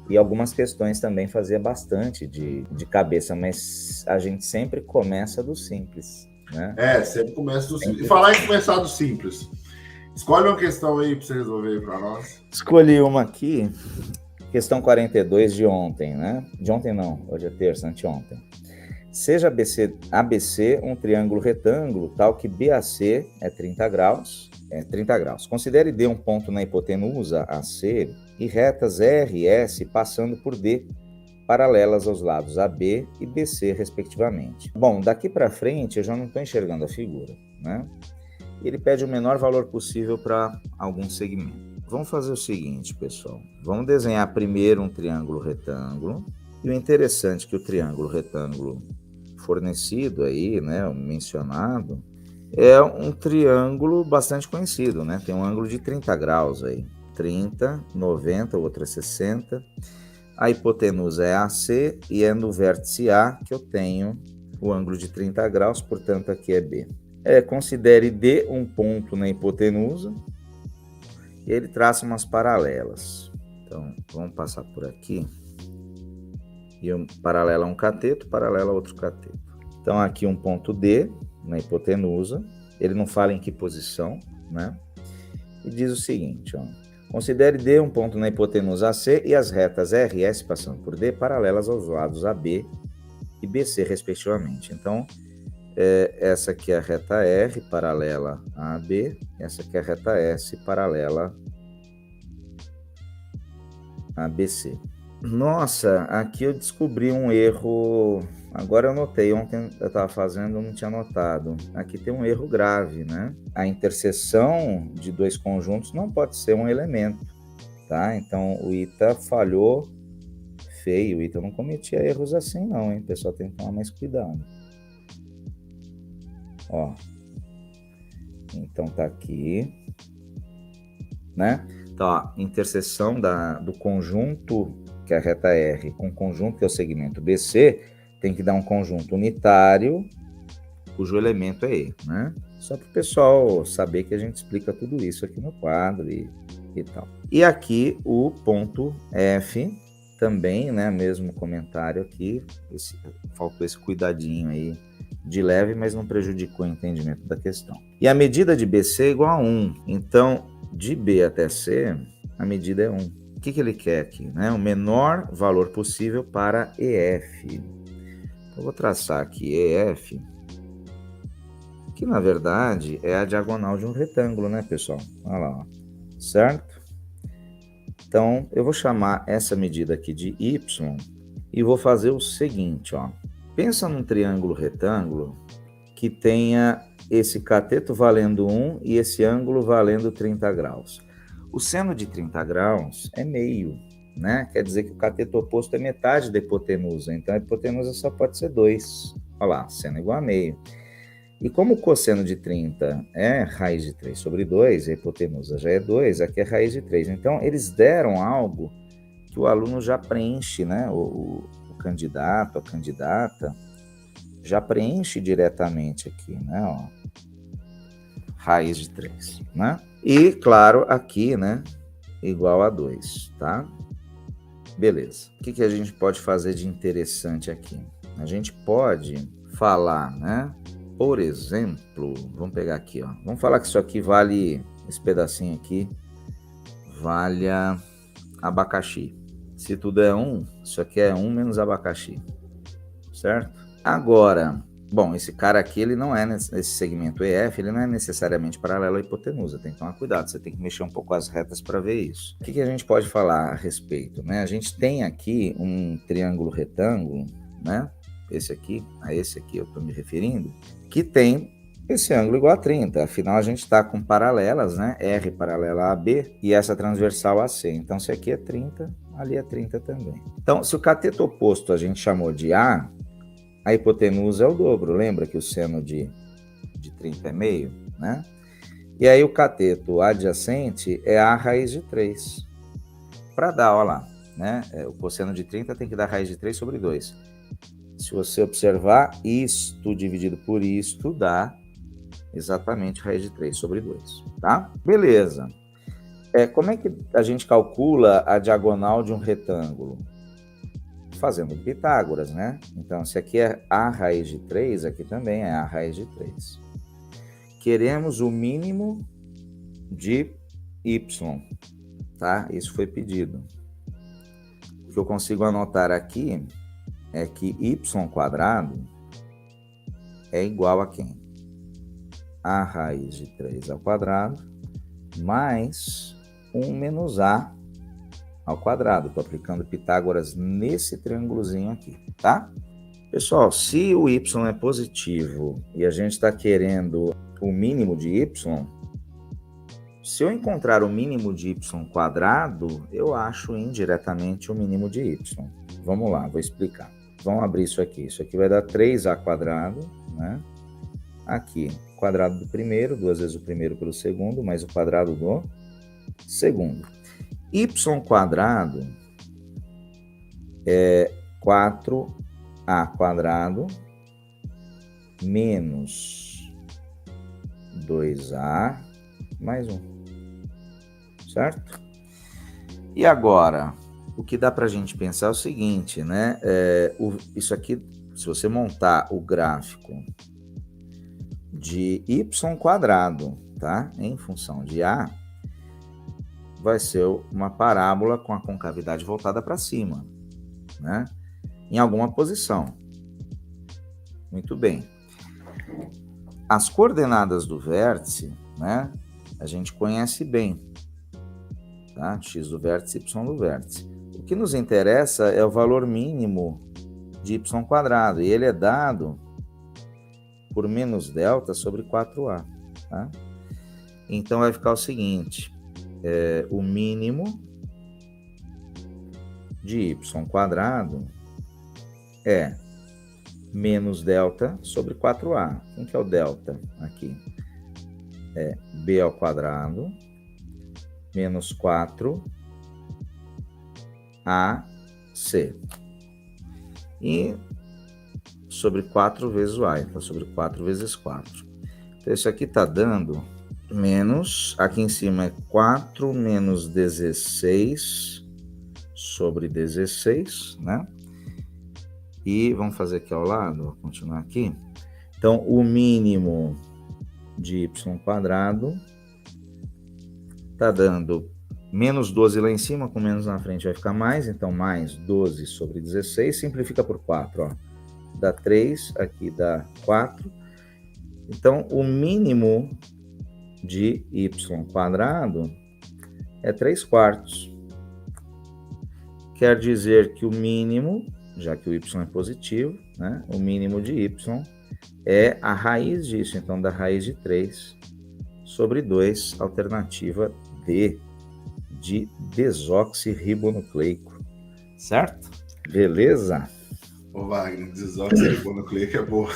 E algumas questões também fazia bastante de cabeça, mas a gente sempre começa do simples, né? Sempre começa do simples. E falar em começar do simples. Escolhe uma questão aí para você resolver para nós. Escolhi uma aqui, questão 42 de ontem, né? De ontem não, hoje é terça, anteontem. Seja ABC um triângulo retângulo, tal que BAC é 30 graus. Considere D um ponto na hipotenusa AC e retas R e S passando por D, paralelas aos lados AB e BC, respectivamente. Bom, daqui para frente eu já não estou enxergando a figura, né? Ele pede o menor valor possível para algum segmento. Vamos fazer o seguinte, pessoal. Vamos desenhar primeiro um triângulo retângulo. E o interessante é que o triângulo retângulo fornecido aí, né, mencionado, é um triângulo bastante conhecido, né? Tem um ângulo de 30 graus aí. 30, 90, outra 60. A hipotenusa é AC e é no vértice A que eu tenho o ângulo de 30 graus, portanto aqui é B. Considere D um ponto na hipotenusa e ele traça umas paralelas. Então, vamos passar por aqui. E um paralelo a um cateto, paralelo a outro cateto. Então, aqui um ponto D na hipotenusa. Ele não fala em que posição, né? E diz o seguinte, ó. Considere D um ponto na hipotenusa AC e as retas R e S passando por D paralelas aos lados AB e BC, respectivamente. Então, essa aqui é a reta R, paralela a AB. Essa aqui é a reta S, paralela a BC. Nossa, aqui eu descobri um erro. Agora eu notei, ontem eu estava fazendo, eu não tinha notado. Aqui tem um erro grave, né? A interseção de dois conjuntos não pode ser um elemento, tá? Então o ITA falhou feio. O ITA não cometia erros assim não, hein? O pessoal tem que tomar mais cuidado. Ó. Então tá aqui, né? Então, ó, interseção do conjunto, que é a reta R, com o conjunto, que é o segmento BC, tem que dar um conjunto unitário, cujo elemento é E, né? Só para o pessoal saber que a gente explica tudo isso aqui no quadro e tal. E aqui o ponto F, também, né? Mesmo comentário aqui, faltou esse cuidadinho aí, de leve, mas não prejudicou o entendimento da questão. E a medida de BC é igual a 1, então, de B até C, a medida é 1. O que ele quer aqui? Né? O menor valor possível para EF. Eu vou traçar aqui EF, que na verdade é a diagonal de um retângulo, né, pessoal? Olha lá, ó. Certo? Então, eu vou chamar essa medida aqui de Y e vou fazer o seguinte, ó. Pensa num triângulo retângulo que tenha esse cateto valendo 1 e esse ângulo valendo 30 graus. O seno de 30 graus é meio, né? Quer dizer que o cateto oposto é metade da hipotenusa, então a hipotenusa só pode ser 2. Olha lá, seno igual a meio. E como o cosseno de 30 é raiz de 3 sobre 2, a hipotenusa já é 2, aqui é raiz de 3. Então, eles deram algo que o aluno já preenche, né? O candidato, a candidata, já preenche diretamente aqui, né? Ó, raiz de 3, né? E, claro, aqui, né? Igual a 2, tá? Beleza. O que a gente pode fazer de interessante aqui? A gente pode falar, né? Por exemplo, vamos pegar aqui, ó. Vamos falar que isso aqui vale, esse pedacinho aqui, vale abacaxi. Se tudo é 1, isso aqui é 1 menos abacaxi, certo? Agora, bom, esse cara aqui, ele não é, nesse segmento EF, ele não é necessariamente paralelo à hipotenusa, tem que tomar cuidado, você tem que mexer um pouco as retas para ver isso. O que a gente pode falar a respeito, né? A gente tem aqui um triângulo retângulo, né? Esse aqui, a esse aqui eu estou me referindo, que tem esse ângulo igual a 30, afinal a gente está com paralelas, né? R paralela a AB e essa transversal a C, então se aqui é 30, ali é 30 também. Então, se o cateto oposto a gente chamou de A, a hipotenusa é o dobro. Lembra que o seno de de 30 é meio, né? E aí o cateto adjacente é a raiz de 3. Para dar, olha lá, né? O cosseno de 30 tem que dar raiz de 3 sobre 2. Se você observar, isto dividido por isto dá exatamente raiz de 3 sobre 2, tá? Beleza. Como é que a gente calcula a diagonal de um retângulo? Fazendo Pitágoras, né? Então, se aqui é a raiz de 3, aqui também é a raiz de 3. Queremos o mínimo de y, tá? Isso foi pedido. O que eu consigo anotar aqui é que y² é igual a quem? A raiz de 3 ao quadrado mais 1 menos a ao quadrado. Estou aplicando Pitágoras nesse triângulozinho aqui, tá? Pessoal, se o y é positivo e a gente está querendo o mínimo de y, se eu encontrar o mínimo de y², eu acho indiretamente o mínimo de y. Vamos lá, vou explicar. Vamos abrir isso aqui. Isso aqui vai dar 3a², né? Aqui, quadrado do primeiro, 2 vezes o primeiro pelo segundo, mais o quadrado do segundo. Y² é 4a² menos 2a mais 1, certo? E agora, o que dá para a gente pensar é o seguinte, né? Isso aqui, se você montar o gráfico de y², tá? Em função de a, vai ser uma parábola com a concavidade voltada para cima, né? Em alguma posição. Muito bem. As coordenadas do vértice, né? A gente conhece bem, tá? X do vértice, Y do vértice. O que nos interessa é o valor mínimo de y², e ele é dado por menos delta sobre 4a, tá? Então vai ficar o seguinte, o mínimo de y² é menos delta sobre 4a. Quem que é o delta aqui? É b² menos 4ac. E sobre 4 vezes o a, então sobre 4 vezes 4. Então isso aqui está dando menos, aqui em cima é 4 menos 16 sobre 16, né? E vamos fazer aqui ao lado, vou continuar aqui. Então, o mínimo de y² está dando menos 12 lá em cima, com menos na frente vai ficar mais, então mais 12 sobre 16, simplifica por 4, ó. Dá 3, aqui dá 4. Então, o mínimo de y² é 3/4. Quer dizer que o mínimo, já que o y é positivo, né? O mínimo de y é a raiz disso, então da raiz de 3 sobre 2, alternativa D, de desoxirribonucleico, certo? Beleza? Ô Wagner, desoxirribonucleico é boa.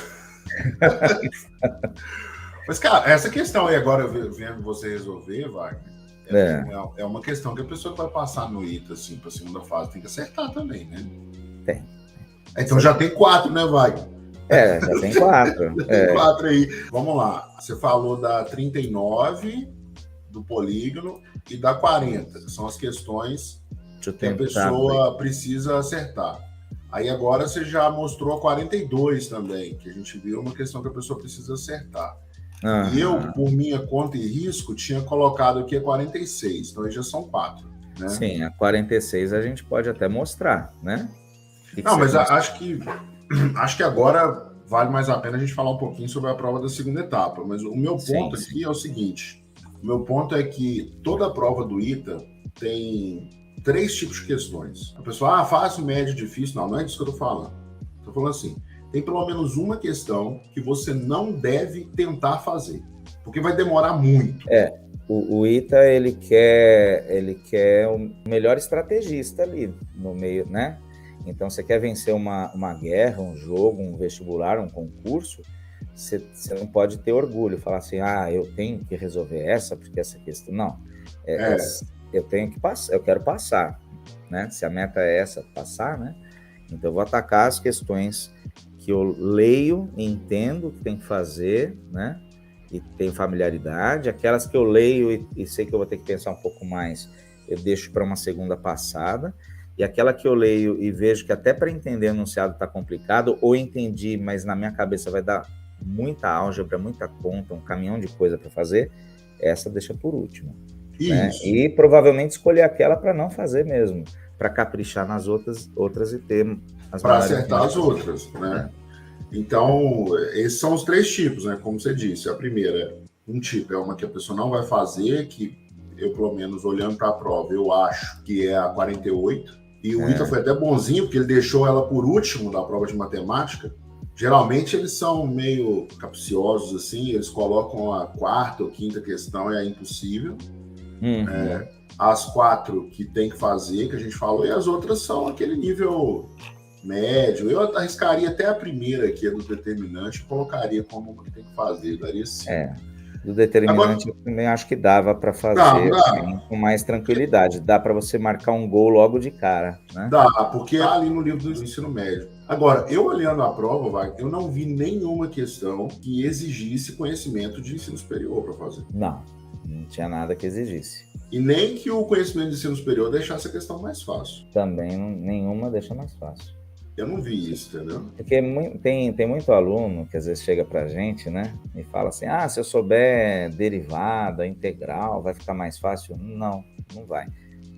Mas, cara, essa questão aí agora, vendo você resolver, Wagner, é uma questão que a pessoa que vai passar no ITA, assim, para a segunda fase, tem que acertar também, né? Tem. Então já tem 4, né, Wagner? Já tem 4. Tem 4 aí. Vamos lá. Você falou da 39, do polígono, e da 40, que são as questões que a pessoa precisa acertar. Aí agora você já mostrou a 42 também, que a gente viu uma questão que a pessoa precisa acertar. E eu, por minha conta e risco, tinha colocado aqui a 46, então aí já são 4. Né? Sim, a 46 a gente pode até mostrar, né? Não, mas acho que agora vale mais a pena a gente falar um pouquinho sobre a prova da segunda etapa. Mas o meu ponto aqui é o seguinte: o meu ponto é que toda a prova do ITA tem 3 tipos de questões. A pessoa, fácil, médio, difícil. Não é disso que eu tô falando. Tô falando assim, tem pelo menos uma questão que você não deve tentar fazer, porque vai demorar muito. O ITA, ele quer o melhor estrategista ali no meio, né? Então, você quer vencer uma guerra, um jogo, um vestibular, um concurso, você não pode ter orgulho, falar assim, eu tenho que resolver essa, porque essa questão... Não, eu tenho que passar, eu quero passar, né? Se a meta é essa, passar, né? Então eu vou atacar as questões que eu leio, entendo o que tem que fazer, né? E tenho familiaridade. Aquelas que eu leio e sei que eu vou ter que pensar um pouco mais, eu deixo para uma segunda passada. E aquela que eu leio e vejo que até para entender o enunciado está complicado, ou entendi, mas na minha cabeça vai dar muita álgebra, muita conta, um caminhão de coisa para fazer, essa deixa por último. Né? E provavelmente escolher aquela para não fazer mesmo, para caprichar nas outras e ter as para acertar as outras, né? Então, esses são os 3 tipos, né? Como você disse, a primeira, um tipo é uma que a pessoa não vai fazer, que eu, pelo menos, olhando para a prova, eu acho que é a 48. E o Ita foi até bonzinho, porque ele deixou ela por último da prova de matemática. Geralmente eles são meio capciosos, assim, eles colocam a 4ª ou 5ª questão, é impossível. As 4 que tem que fazer, que a gente falou, e as outras são aquele nível médio. Eu arriscaria até a primeira, que é do determinante, colocaria como uma que tem que fazer, daria sim. Do determinante. Agora, eu também acho que dava para fazer assim, com mais tranquilidade. Dá para você marcar um gol logo de cara, né? Dá, porque tá ali no livro do ensino médio. Agora, eu olhando a prova, Wagner, eu não vi nenhuma questão que exigisse conhecimento de ensino superior para fazer. Não tinha nada que exigisse. E nem que o conhecimento de ensino superior deixasse a questão mais fácil. Também nenhuma deixa mais fácil. Eu não vi isso, entendeu? Porque tem muito aluno que às vezes chega pra gente, né? E fala assim, se eu souber derivada, integral, vai ficar mais fácil? Não vai.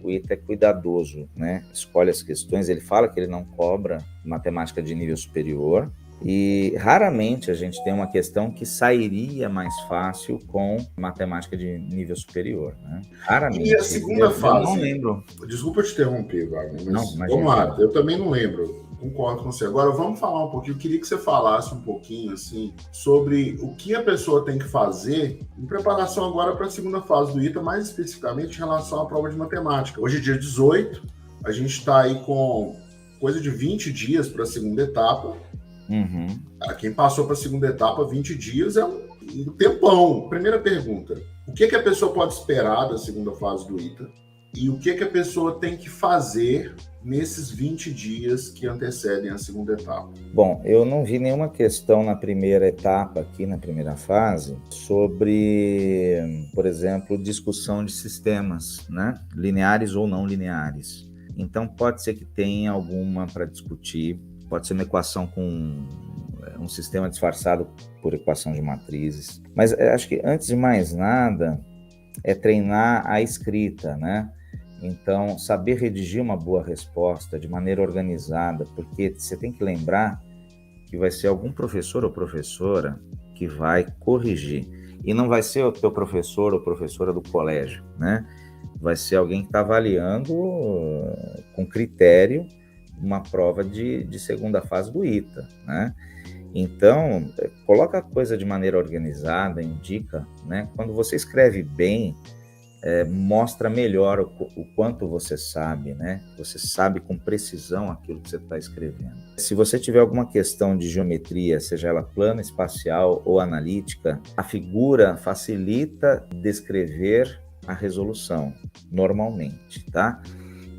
O Ita é cuidadoso, né? Escolhe as questões, ele fala que ele não cobra matemática de nível superior, e raramente a gente tem uma questão que sairia mais fácil com matemática de nível superior, né? Raramente. E a segunda fase? Eu não lembro. Desculpa te interromper, Wagner, mas não, vamos lá, eu também não lembro. Concordo com você. Agora vamos falar um pouquinho. Eu queria que você falasse um pouquinho assim sobre o que a pessoa tem que fazer em preparação agora para a segunda fase do Ita, mais especificamente em relação à prova de matemática. Hoje é dia 18, a gente está aí com coisa de 20 dias para a segunda etapa. Quem passou para a segunda etapa, 20 dias é um tempão. Primeira pergunta: o que a pessoa pode esperar da segunda fase do Ita? E o que a pessoa tem que fazer nesses 20 dias que antecedem a segunda etapa? Bom, eu não vi nenhuma questão na primeira etapa, aqui na primeira fase, sobre, por exemplo, discussão de sistemas, né? Lineares ou não lineares. Então, pode ser que tenha alguma para discutir, pode ser uma equação com um sistema disfarçado por equação de matrizes. Mas acho que, antes de mais nada, é treinar a escrita, né? Então, saber redigir uma boa resposta de maneira organizada, porque você tem que lembrar que vai ser algum professor ou professora que vai corrigir. E não vai ser o teu professor ou professora do colégio, né? Vai ser alguém que está avaliando com critério uma prova de segunda fase do Ita, né? Então, coloca a coisa de maneira organizada, indica, né? Quando você escreve bem, mostra melhor o quanto você sabe, né? Você sabe com precisão aquilo que você está escrevendo. Se você tiver alguma questão de geometria, seja ela plana, espacial ou analítica, a figura facilita descrever a resolução, normalmente, tá?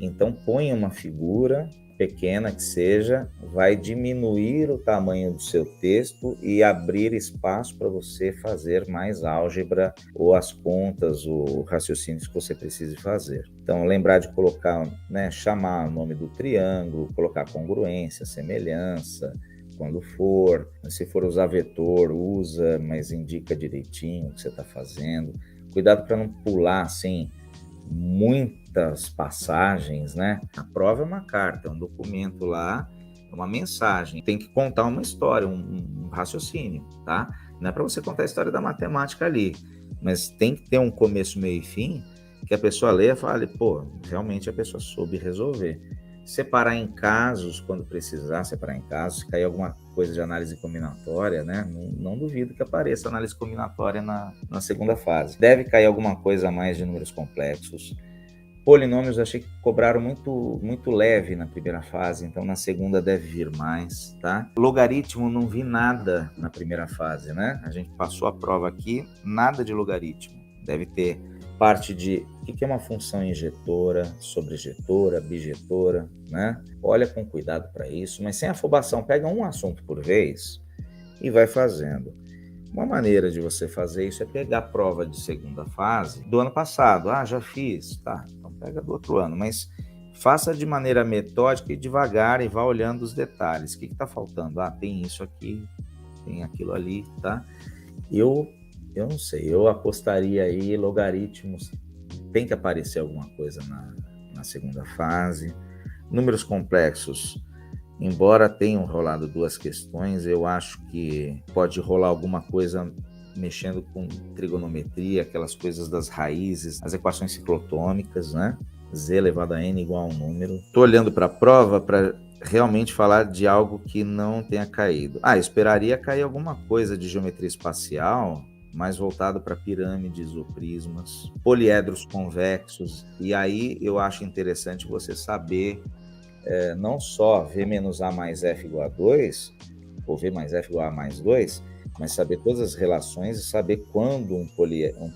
Então, põe uma figura pequena que seja, vai diminuir o tamanho do seu texto e abrir espaço para você fazer mais álgebra ou as contas ou raciocínios que você precise fazer. Então, lembrar de colocar, né, chamar o nome do triângulo, colocar congruência, semelhança, quando for. Se for usar vetor, usa, mas indica direitinho o que você está fazendo. Cuidado para não pular, assim, muitas passagens, né? A prova é uma carta, é um documento lá, é uma mensagem. Tem que contar uma história, um raciocínio, tá? Não é para você contar a história da matemática ali, mas tem que ter um começo, meio e fim, que a pessoa leia e fale, pô, realmente a pessoa soube resolver. Separar em casos, quando precisar, separar em casos, se cair alguma coisa de análise combinatória, né? Não duvido que apareça análise combinatória na segunda fase. Deve cair alguma coisa a mais de números complexos, Polinômios eu achei que cobraram muito leve na primeira fase, então na segunda deve vir mais, tá? Logaritmo não vi nada na primeira fase, né? A gente passou a prova aqui, nada de logaritmo. Deve ter parte de o que é uma função injetora, sobrejetora, bijetora, né? Olha com cuidado para isso, mas sem afobação, pega um assunto por vez e vai fazendo. Uma maneira de você fazer isso é pegar a prova de segunda fase do ano passado. Ah, já fiz, tá, então pega do outro ano, mas faça de maneira metódica e devagar e vá olhando os detalhes. O que está faltando? Ah, tem isso aqui, tem aquilo ali, tá? Eu não sei, eu apostaria aí logaritmos, tem que aparecer alguma coisa na segunda fase. Números complexos, embora tenham rolado 2 questões, eu acho que pode rolar alguma coisa mexendo com trigonometria, aquelas coisas das raízes, as equações ciclotômicas, né? Z elevado a n igual a um número. Estou olhando para a prova para realmente falar de algo que não tenha caído. Esperaria cair alguma coisa de geometria espacial, mais voltado para pirâmides ou prismas, poliedros convexos, e aí eu acho interessante você saber não só V menos A mais F igual a 2, ou V mais F igual a mais 2, mas saber todas as relações e saber quando um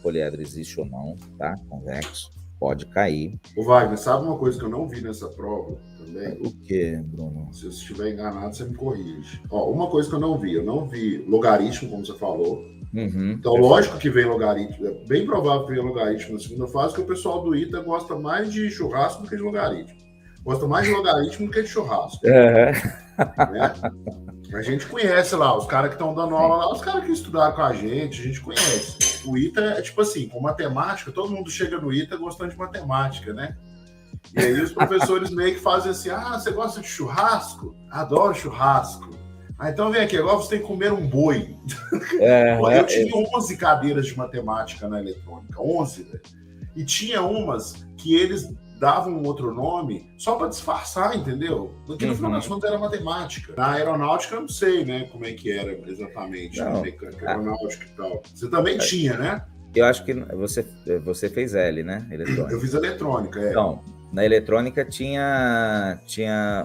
poliedro existe ou não, tá? Convexo, pode cair. O Wagner, sabe uma coisa que eu não vi nessa prova também? O que, Bruno? Se eu estiver enganado, você me corrige. Uma coisa que eu não vi logaritmo, como você falou. Então, lógico que vem logaritmo, é bem provável que venha logaritmo na segunda fase, porque o pessoal do ITA gosta mais de churrasco do que de logaritmo. Gosta mais de logaritmo do que de churrasco. Né? A gente conhece lá, os caras que estão dando aula lá, os caras que estudaram com a gente conhece. O ITA é tipo assim, com matemática, todo mundo chega no ITA gostando de matemática, né? E aí os professores meio que fazem assim, você gosta de churrasco? Adoro churrasco. Então vem aqui, agora você tem que comer um boi. Eu tinha 11 cadeiras de matemática na eletrônica, 11, velho. E tinha umas que eles davam um outro nome só para disfarçar, entendeu? Porque no final das contas era matemática. Na aeronáutica eu não sei, né, como é que era exatamente, na mecânica aeronáutica e tal. Você também tinha, né? Eu acho que você fez L, né? Eletrônica. Eu fiz eletrônica, Então, na eletrônica tinha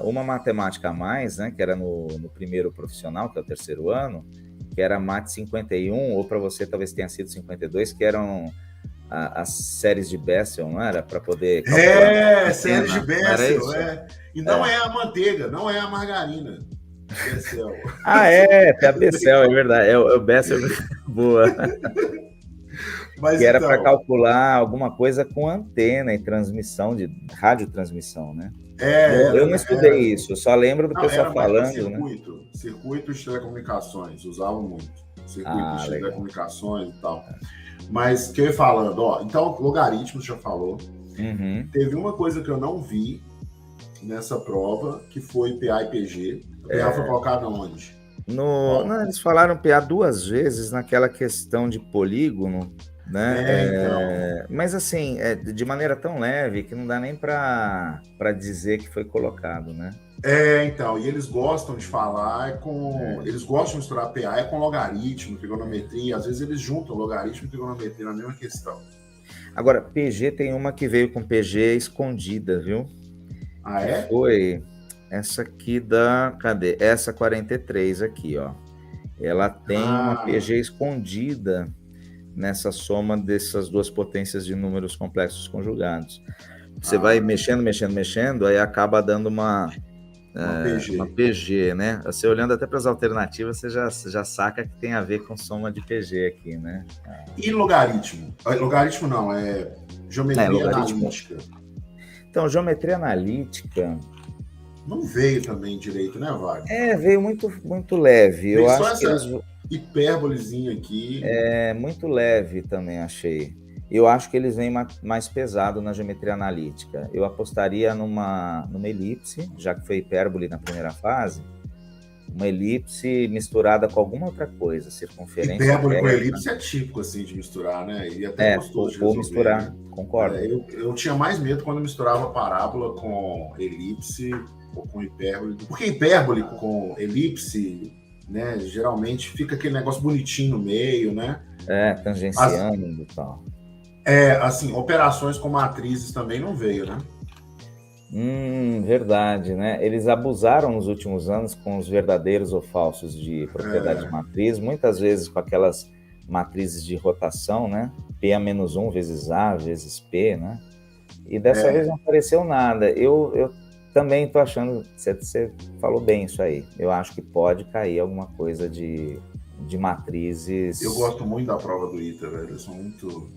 uma matemática a mais, né? Que era no primeiro profissional, que é o terceiro ano, que era MAT 51, ou para você talvez tenha sido 52, que eram as séries de Bessel, não era? Para poder calcular. Séries de Bessel, E não é a manteiga, não é a margarina. Bessel. Tem a Bessel, é verdade. É o Bessel. Boa. Mas que era para calcular alguma coisa com antena e transmissão, de radiotransmissão, né? Eu não estudei isso, eu só lembro do pessoal falando. Circuito de telecomunicações, usavam muito. Circuito de telecomunicações e tal. Mas, que eu ia falando, então, logaritmos já falou. Teve uma coisa que eu não vi nessa prova, que foi PA e PG. A PA foi colocada onde? Eles falaram PA 2 vezes naquela questão de polígono, né? Mas assim, de maneira tão leve que não dá nem para dizer que foi colocado, né? Então, e eles gostam de falar eles gostam de misturar PA com logaritmo, trigonometria, às vezes eles juntam logaritmo e trigonometria na mesma questão. Agora, PG tem uma que veio com PG escondida, viu? Foi essa aqui cadê? Essa 43 aqui, ó. Ela tem uma PG escondida nessa soma dessas duas potências de números complexos conjugados. Você vai mexendo, aí acaba dando uma PG, né? Você olhando até para as alternativas, você já saca que tem a ver com soma de PG aqui, né? E logaritmo? Logaritmo não, é geometria analítica. Então, geometria analítica... Não veio também direito, né, Wagner? Veio muito leve. Eu acho que eles... hipérbolezinha aqui. Muito leve também, achei. Eu acho que eles vêm mais pesado na geometria analítica. Eu apostaria numa elipse, já que foi hipérbole na primeira fase, uma elipse misturada com alguma outra coisa, circunferência. Hipérbole com elipse é típico, assim, de misturar, né? E até gostoso de resolver. Misturar, concordo. Eu tinha mais medo quando misturava parábola com elipse ou com hipérbole. Porque hipérbole com elipse, né, geralmente fica aquele negócio bonitinho no meio, né? Tangenciando e tal. Assim, operações com matrizes também não veio, né? Verdade, né? Eles abusaram nos últimos anos com os verdadeiros ou falsos de propriedade de matriz, muitas vezes com aquelas matrizes de rotação, né? P a menos 1 vezes A vezes P, né? E dessa vez não apareceu nada. Eu também estou achando, você falou bem isso aí, eu acho que pode cair alguma coisa de matrizes. Eu gosto muito da prova do ITA, velho, eles são muito...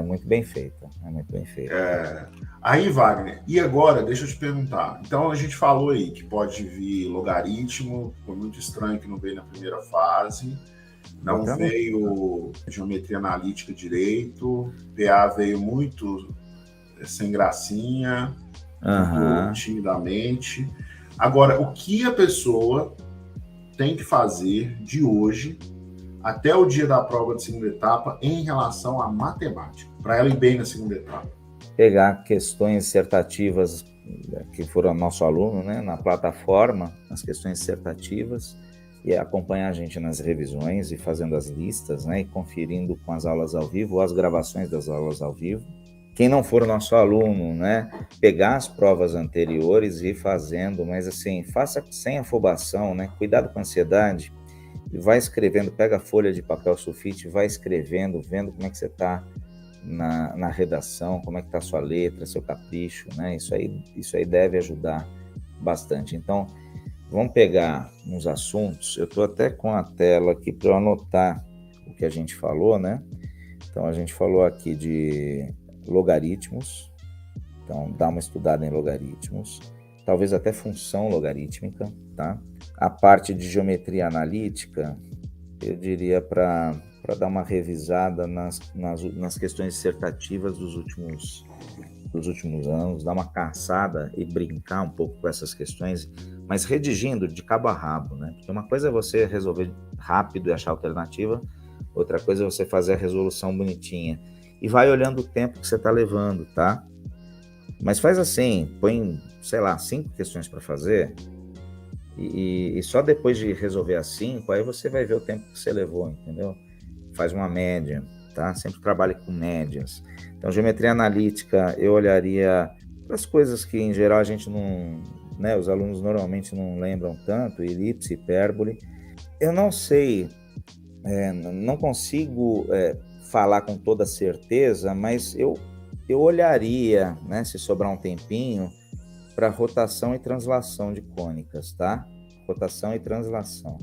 muito bem feita, muito bem feita. Aí, Wagner, e agora, deixa eu te perguntar. Então, a gente falou aí que pode vir logaritmo, foi muito estranho que não veio na primeira fase, não veio geometria analítica direito, PA veio muito sem gracinha, muito timidamente. Agora, o que a pessoa tem que fazer de hoje até o dia da prova de segunda etapa em relação à matemática, para ela ir bem na segunda etapa? Pegar questões dissertativas que foram nosso aluno, né, na plataforma, as questões dissertativas, e acompanhar a gente nas revisões e fazendo as listas, né, e conferindo com as aulas ao vivo ou as gravações das aulas ao vivo. Quem não for nosso aluno, né, pegar as provas anteriores e ir fazendo, mas assim, faça sem afobação, né, cuidado com a ansiedade, e vai escrevendo, pega a folha de papel sulfite, vai escrevendo, vendo como é que você está na redação, como é que está a sua letra, seu capricho, né? Isso aí deve ajudar bastante. Então, vamos pegar uns assuntos, eu estou até com a tela aqui para eu anotar o que a gente falou, né? Então, a gente falou aqui de logaritmos, então dá uma estudada em logaritmos, talvez até função logarítmica, tá? A parte de geometria analítica, eu diria para dar uma revisada nas questões dissertativas dos últimos anos, dar uma caçada e brincar um pouco com essas questões, mas redigindo de cabo a rabo, né? Porque uma coisa é você resolver rápido e achar alternativa, outra coisa é você fazer a resolução bonitinha. E vai olhando o tempo que você está levando, tá? Mas faz assim, põe, sei lá, 5 questões para fazer, e só depois de resolver as 5, aí você vai ver o tempo que você levou, entendeu? Faz uma média, tá? Sempre trabalhe com médias. Então, geometria analítica, eu olharia para as coisas que, em geral, a gente não... né, os alunos normalmente não lembram tanto, elipse, hipérbole. Eu não sei, não consigo falar com toda certeza, mas eu olharia, né, se sobrar um tempinho, para rotação e translação de cônicas, tá? Rotação e translação.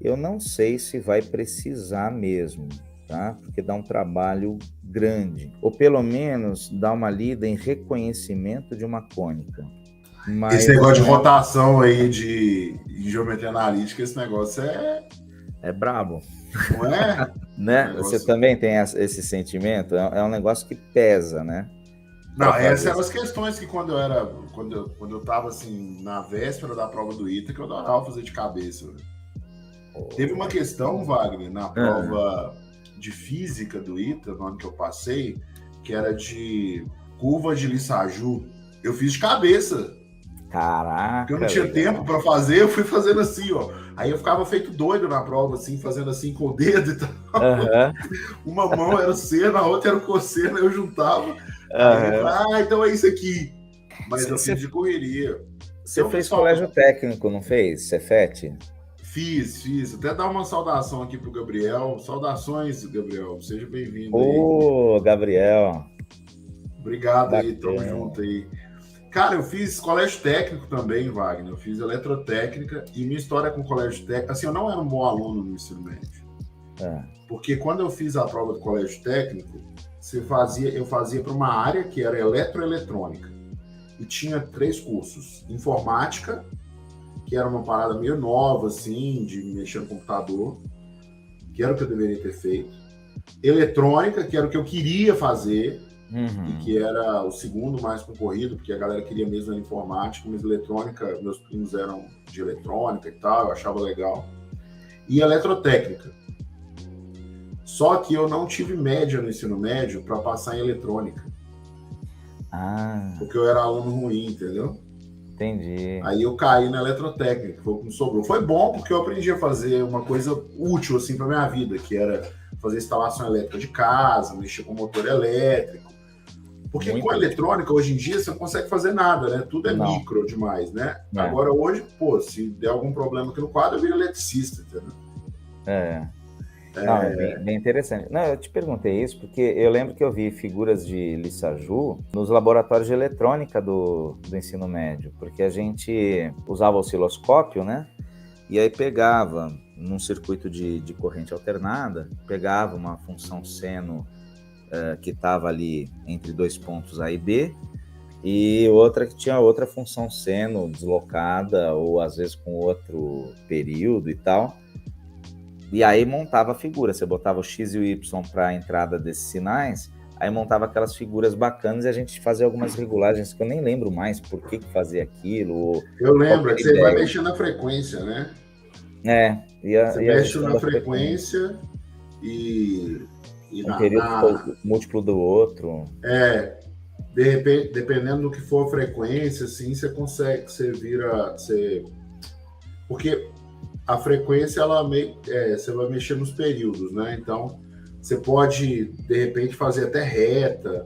Eu não sei se vai precisar mesmo, tá? Porque dá um trabalho grande. Ou pelo menos dá uma lida em reconhecimento de uma cônica. Mas, esse negócio de rotação aí de geometria analítica, esse negócio é brabo. Não é? Né? Você também tem esse sentimento? É um negócio que pesa, né? Não, essas eram as questões que quando eu tava assim, na véspera da prova do ITA, que eu adorava fazer de cabeça. Teve uma questão, Wagner, na prova de física do ITA, no ano que eu passei, que era de curva de Lissajous. Eu fiz de cabeça. Caraca! Porque eu não tinha tempo para fazer, eu fui fazendo assim, ó. Aí eu ficava feito doido na prova, assim, fazendo assim com o dedo e tal. Uma mão era o seno, a outra era o cosseno, eu juntava. Então é isso aqui. Mas eu fiz de correria. Você fez colégio técnico, não fez? Cefet? Fiz. Até dar uma saudação aqui pro Gabriel. Saudações, Gabriel. Seja bem-vindo. Ô, Gabriel. Obrigado aí, tamo junto aí. Cara, eu fiz colégio técnico também, Wagner. Eu fiz eletrotécnica e minha história com colégio técnico... Assim, eu não era um bom aluno no ensino médio. Porque quando eu fiz a prova do colégio técnico, eu fazia para uma área que era eletroeletrônica. E tinha 3 cursos. Informática, que era uma parada meio nova, assim, de mexer no computador, que era o que eu deveria ter feito. Eletrônica, que era o que eu queria fazer, e que era o segundo mais concorrido, porque a galera queria mesmo a informática, mas eletrônica, meus primos eram de eletrônica e tal, eu achava legal. E eletrotécnica. Só que eu não tive média no ensino médio para passar em eletrônica. Porque eu era aluno ruim, entendeu? Entendi. Aí eu caí na eletrotécnica, foi o que me sobrou. Foi bom porque eu aprendi a fazer uma coisa útil assim para minha vida, que era fazer instalação elétrica de casa, mexer com motor elétrico. Porque Muito com a eletrônica, hoje em dia, você não consegue fazer nada, né? Tudo é micro demais, né? Agora, hoje, pô, se der algum problema aqui no quadro, eu viro eletricista, entendeu? Não, é bem interessante. Não, eu te perguntei isso porque eu lembro que eu vi figuras de Lissaju nos laboratórios de eletrônica do ensino médio, porque a gente usava osciloscópio, né? E aí pegava, num circuito de corrente alternada, pegava uma função seno que estava ali entre 2 pontos A e B, e outra que tinha outra função seno deslocada, ou às vezes com outro período e tal. E aí montava a figura, você botava o X e o Y para a entrada desses sinais, aí montava aquelas figuras bacanas e a gente fazia algumas regulagens que eu nem lembro mais por que fazia aquilo. Eu lembro, que você vai mexer na frequência, né? Você mexe na frequência e um período múltiplo do outro. De repente, dependendo do que for a frequência, assim, você consegue, porque a frequência, você vai mexer nos períodos, né? Então, você pode, de repente, fazer até reta.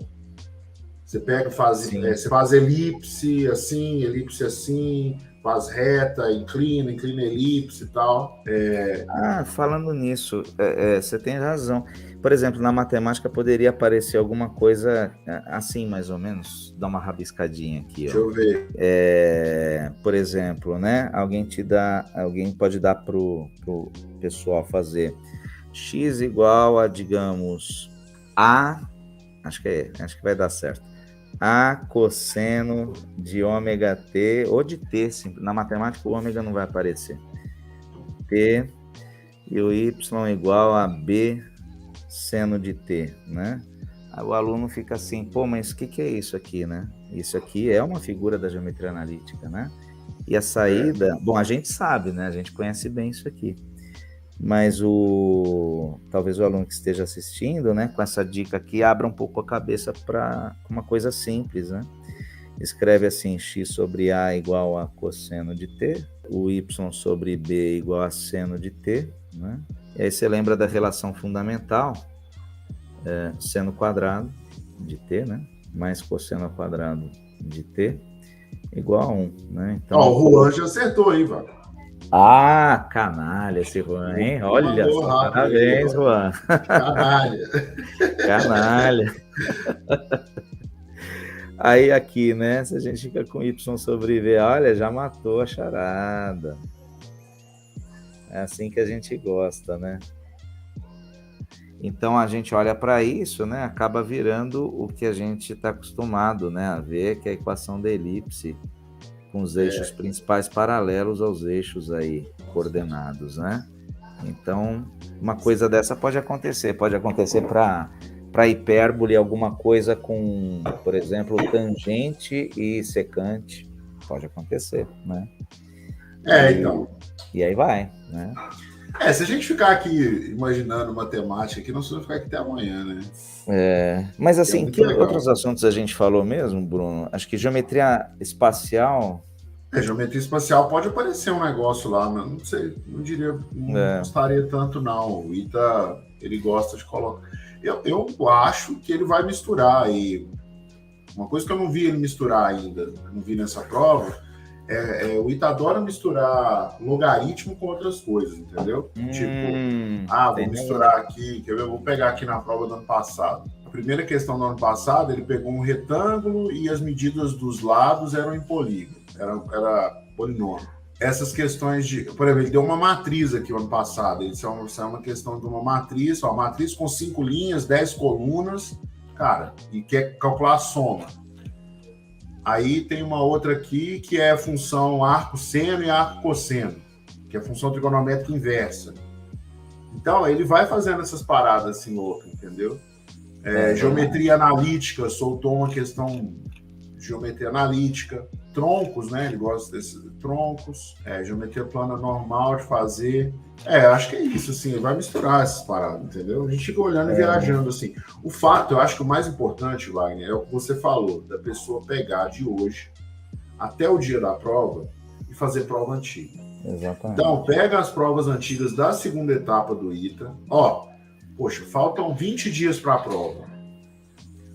Você você faz elipse assim, faz reta, inclina elipse e tal. Falando nisso, você tem razão. Por exemplo, na matemática poderia aparecer alguma coisa assim, mais ou menos. Dá uma rabiscadinha aqui. Deixa eu ver. Por exemplo, né? Alguém pode dar pro pessoal fazer x igual a, digamos, a. Acho que vai dar certo. A cosseno de ômega t, ou de t, na matemática o ômega não vai aparecer. T e o y igual a b seno de t, né? Aí o aluno fica assim, pô, mas o que é isso aqui, né? Isso aqui é uma figura da geometria analítica, né? E a saída, bom, a gente sabe, né? A gente conhece bem isso aqui. Mas talvez o aluno que esteja assistindo, né, com essa dica aqui, abra um pouco a cabeça para uma coisa simples, né? Escreve assim, x sobre a igual a cosseno de t, o y sobre b igual a seno de t, né? E aí você lembra da relação fundamental, seno quadrado de t, né? Mais cosseno ao quadrado de t igual a 1, né? Então, o Juan já acertou aí, Wagner. Canalha esse Juan, hein? Olha só, parabéns, Juan. Canalha. Aí aqui, né? Se a gente fica com y sobre v, olha, já matou a charada. É assim que a gente gosta, né? Então a gente olha para isso, né? Acaba virando o que a gente está acostumado, né? A ver, que é a equação da elipse com os eixos principais paralelos aos eixos aí coordenados, né? Então, uma coisa dessa pode acontecer para hipérbole, alguma coisa com, por exemplo, tangente e secante, pode acontecer, né? Então. E aí vai, né? Se a gente ficar aqui imaginando matemática aqui, nós vamos ficar aqui até amanhã, né? Mas assim, que outros assuntos a gente falou mesmo, Bruno? Acho que geometria espacial... Geometria espacial pode aparecer um negócio lá, mas não sei, não diria, não gostaria tanto não. O Ita, ele gosta de colocar... Eu acho que ele vai misturar aí. Uma coisa que eu não vi ele misturar ainda, não vi nessa prova, o Ita adora misturar logaritmo com outras coisas, entendeu? Vou misturar aqui, quer ver? Eu vou pegar aqui na prova do ano passado. A primeira questão do ano passado, ele pegou um retângulo e as medidas dos lados eram em polígono, era polinômio. Essas questões de... Por exemplo, ele deu uma matriz aqui o ano passado, isso é uma questão de uma matriz, uma matriz com 5 linhas, 10 colunas, cara, e quer calcular a soma. Aí tem uma outra aqui que é a função arco-seno e arco-cosseno, que é a função trigonométrica inversa. Então, ele vai fazendo essas paradas assim loucas, entendeu? Geometria analítica, soltou uma questão de geometria analítica. Troncos, né? Ele gosta desses troncos. Geometria plana normal de fazer. Acho que é isso, assim. Ele vai misturar essas paradas, entendeu? A gente fica olhando e viajando, assim. O fato, eu acho que o mais importante, Wagner, é o que você falou, da pessoa pegar de hoje até o dia da prova e fazer prova antiga. Exatamente. Então, pega as provas antigas da segunda etapa do ITA. Poxa, faltam 20 dias para a prova,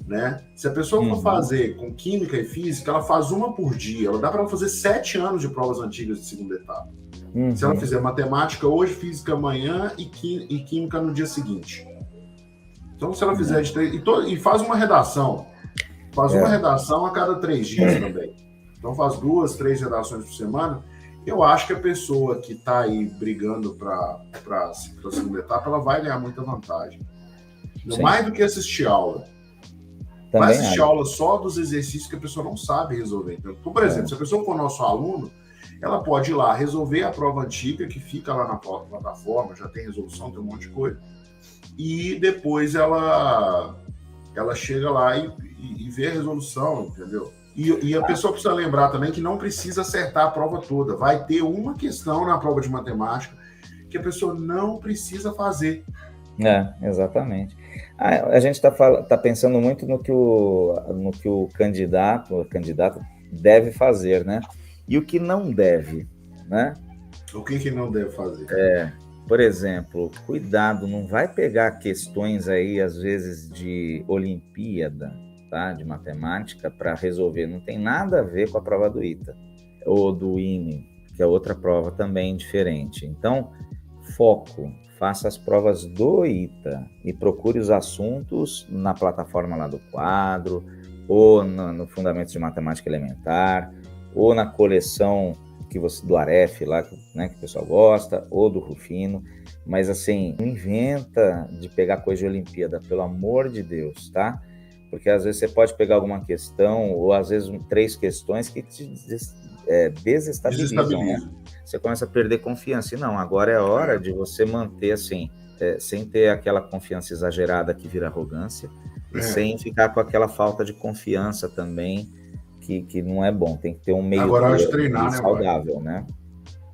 né? Se a pessoa for fazer com química e física, ela faz uma por dia. Dá para ela fazer 7 anos de provas antigas de segunda etapa. Se ela fizer matemática hoje, física amanhã e química no dia seguinte. Então, se ela fizer de 3... E faz uma redação. Faz uma redação a cada 3 dias também. Então, faz 2, 3 redações por semana. Eu acho que a pessoa que está aí brigando para a segunda etapa, ela vai ganhar muita vantagem. Mais do que assistir aula. Também vai assistir aula só dos exercícios que a pessoa não sabe resolver. Então, por exemplo, se a pessoa for nosso aluno, ela pode ir lá resolver a prova antiga, que fica lá na plataforma, já tem resolução, tem um monte de coisa. E depois ela chega lá e vê a resolução, entendeu? E a pessoa precisa lembrar também que não precisa acertar a prova toda. Vai ter uma questão na prova de matemática que a pessoa não precisa fazer. Exatamente. A gente está pensando muito no que o candidato deve fazer, né? E o que não deve, né? O que não deve fazer? Por exemplo, cuidado, não vai pegar questões aí, às vezes, de Olimpíada, tá? De matemática, para resolver. Não tem nada a ver com a prova do ITA, ou do IME, que é outra prova também diferente. Então, foco, faça as provas do ITA e procure os assuntos na plataforma lá do quadro, ou no Fundamentos de Matemática Elementar, ou na coleção do Aref lá, né, que o pessoal gosta, ou do Rufino, mas assim, não inventa de pegar coisa de Olimpíada, pelo amor de Deus, tá? Porque às vezes você pode pegar alguma questão, ou às vezes 3 questões que te desestabilizam, né? Você começa a perder confiança, e não, agora é hora de você manter assim, sem ter aquela confiança exagerada que vira arrogância, e sem ficar com aquela falta de confiança também, que não é bom, tem que ter um meio agora é hora de treinar, saudável, né?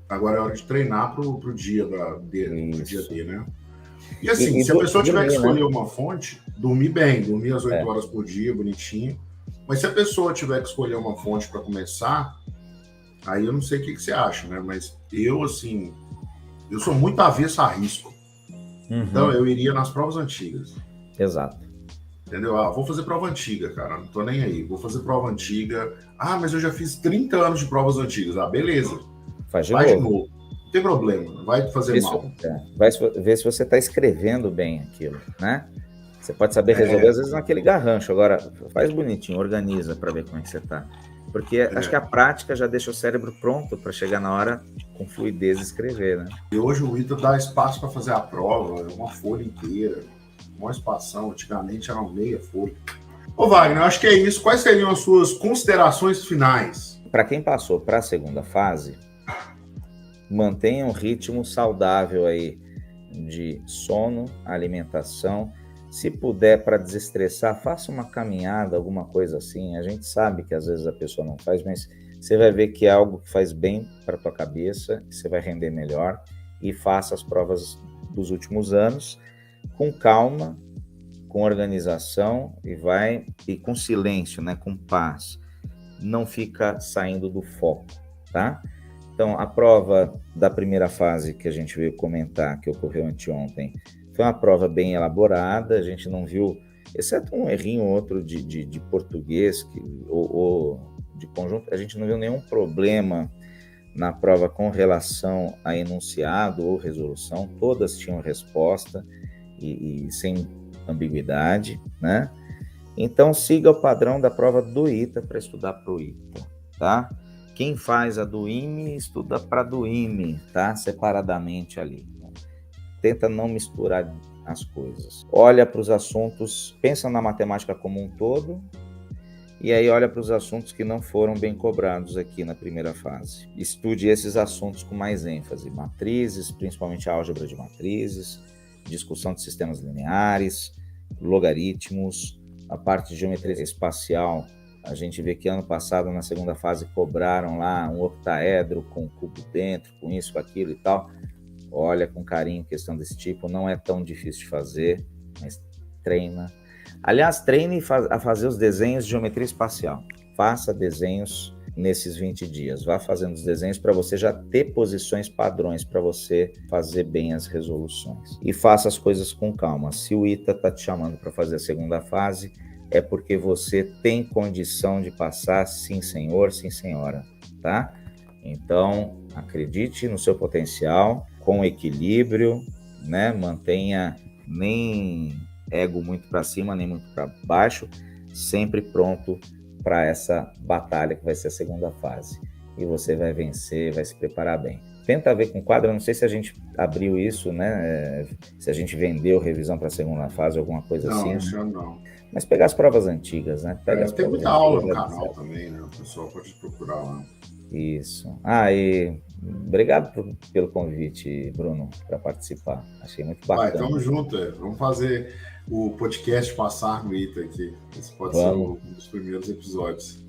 Agora é hora de treinar pro dia D, né? E assim, se a pessoa tiver que escolher uma fonte, dormir bem, dormir às 8 horas por dia, bonitinho. Mas se a pessoa tiver que escolher uma fonte para começar, aí eu não sei o que você acha, né? Mas eu, assim, eu sou muito avesso a risco. Então eu iria nas provas antigas. Exato. Entendeu? Vou fazer prova antiga, cara, não tô nem aí. Vou fazer prova antiga. Mas eu já fiz 30 anos de provas antigas. Beleza. Faz de novo. Não tem problema, não vai fazer mal. Vai ver se você está escrevendo bem aquilo, né? Você pode saber resolver, às vezes, naquele garrancho. Agora, faz bonitinho, organiza para ver como é que você está. Porque acho que a prática já deixa o cérebro pronto para chegar na hora, com fluidez, escrever, né? E hoje o ITA dá espaço para fazer a prova, uma folha inteira. Uma expansão, antigamente era uma meia folha. Ô Wagner, eu acho que é isso. Quais seriam as suas considerações finais? Para quem passou para a segunda fase, mantenha um ritmo saudável aí de sono, alimentação. Se puder, para desestressar, faça uma caminhada, alguma coisa assim. A gente sabe que às vezes a pessoa não faz, mas você vai ver que é algo que faz bem para a tua cabeça, que você vai render melhor, e faça as provas dos últimos anos com calma, com organização e com silêncio, né, com paz. Não fica saindo do foco, tá? Então, a prova da primeira fase que a gente veio comentar, que ocorreu anteontem, foi uma prova bem elaborada, a gente não viu, exceto um errinho ou outro de português ou de conjunto, a gente não viu nenhum problema na prova com relação a enunciado ou resolução, todas tinham resposta, e sem ambiguidade, né? Então, siga o padrão da prova do ITA para estudar para o ITA, tá? Quem faz a do IME, estuda para do IME, tá? Separadamente ali. Tenta não misturar as coisas. Olha para os assuntos, pensa na matemática como um todo, e aí olha para os assuntos que não foram bem cobrados aqui na primeira fase. Estude esses assuntos com mais ênfase. Matrizes, principalmente a álgebra de matrizes, discussão de sistemas lineares, logaritmos, a parte de geometria espacial. A gente vê que ano passado, na segunda fase, cobraram lá um octaedro com cubo dentro, com isso, com aquilo e tal. Olha com carinho questão desse tipo, não é tão difícil de fazer, mas treina. Aliás, treine a fazer os desenhos de geometria espacial. Faça desenhos nesses 20 dias. Vá fazendo os desenhos para você já ter posições padrões para você fazer bem as resoluções. E faça as coisas com calma. Se o ITA está te chamando para fazer a segunda fase, é porque você tem condição de passar, sim senhor, sim senhora, tá? Então, acredite no seu potencial, com equilíbrio, né? Mantenha nem ego muito para cima, nem muito para baixo, sempre pronto para essa batalha que vai ser a segunda fase. E você vai vencer, vai se preparar bem. Tenta ver com quadro, eu não sei se a gente abriu isso, né? Se a gente vendeu revisão para a segunda fase, alguma coisa assim. Não. Mas pegar as provas antigas, né? Tem muita aula no canal também, né? O pessoal pode procurar lá. Isso. E obrigado pelo convite, Bruno, para participar. Achei muito bacana. Tamo junto. Vamos fazer o podcast Passar no ITA aqui. Esse pode ser um dos primeiros episódios.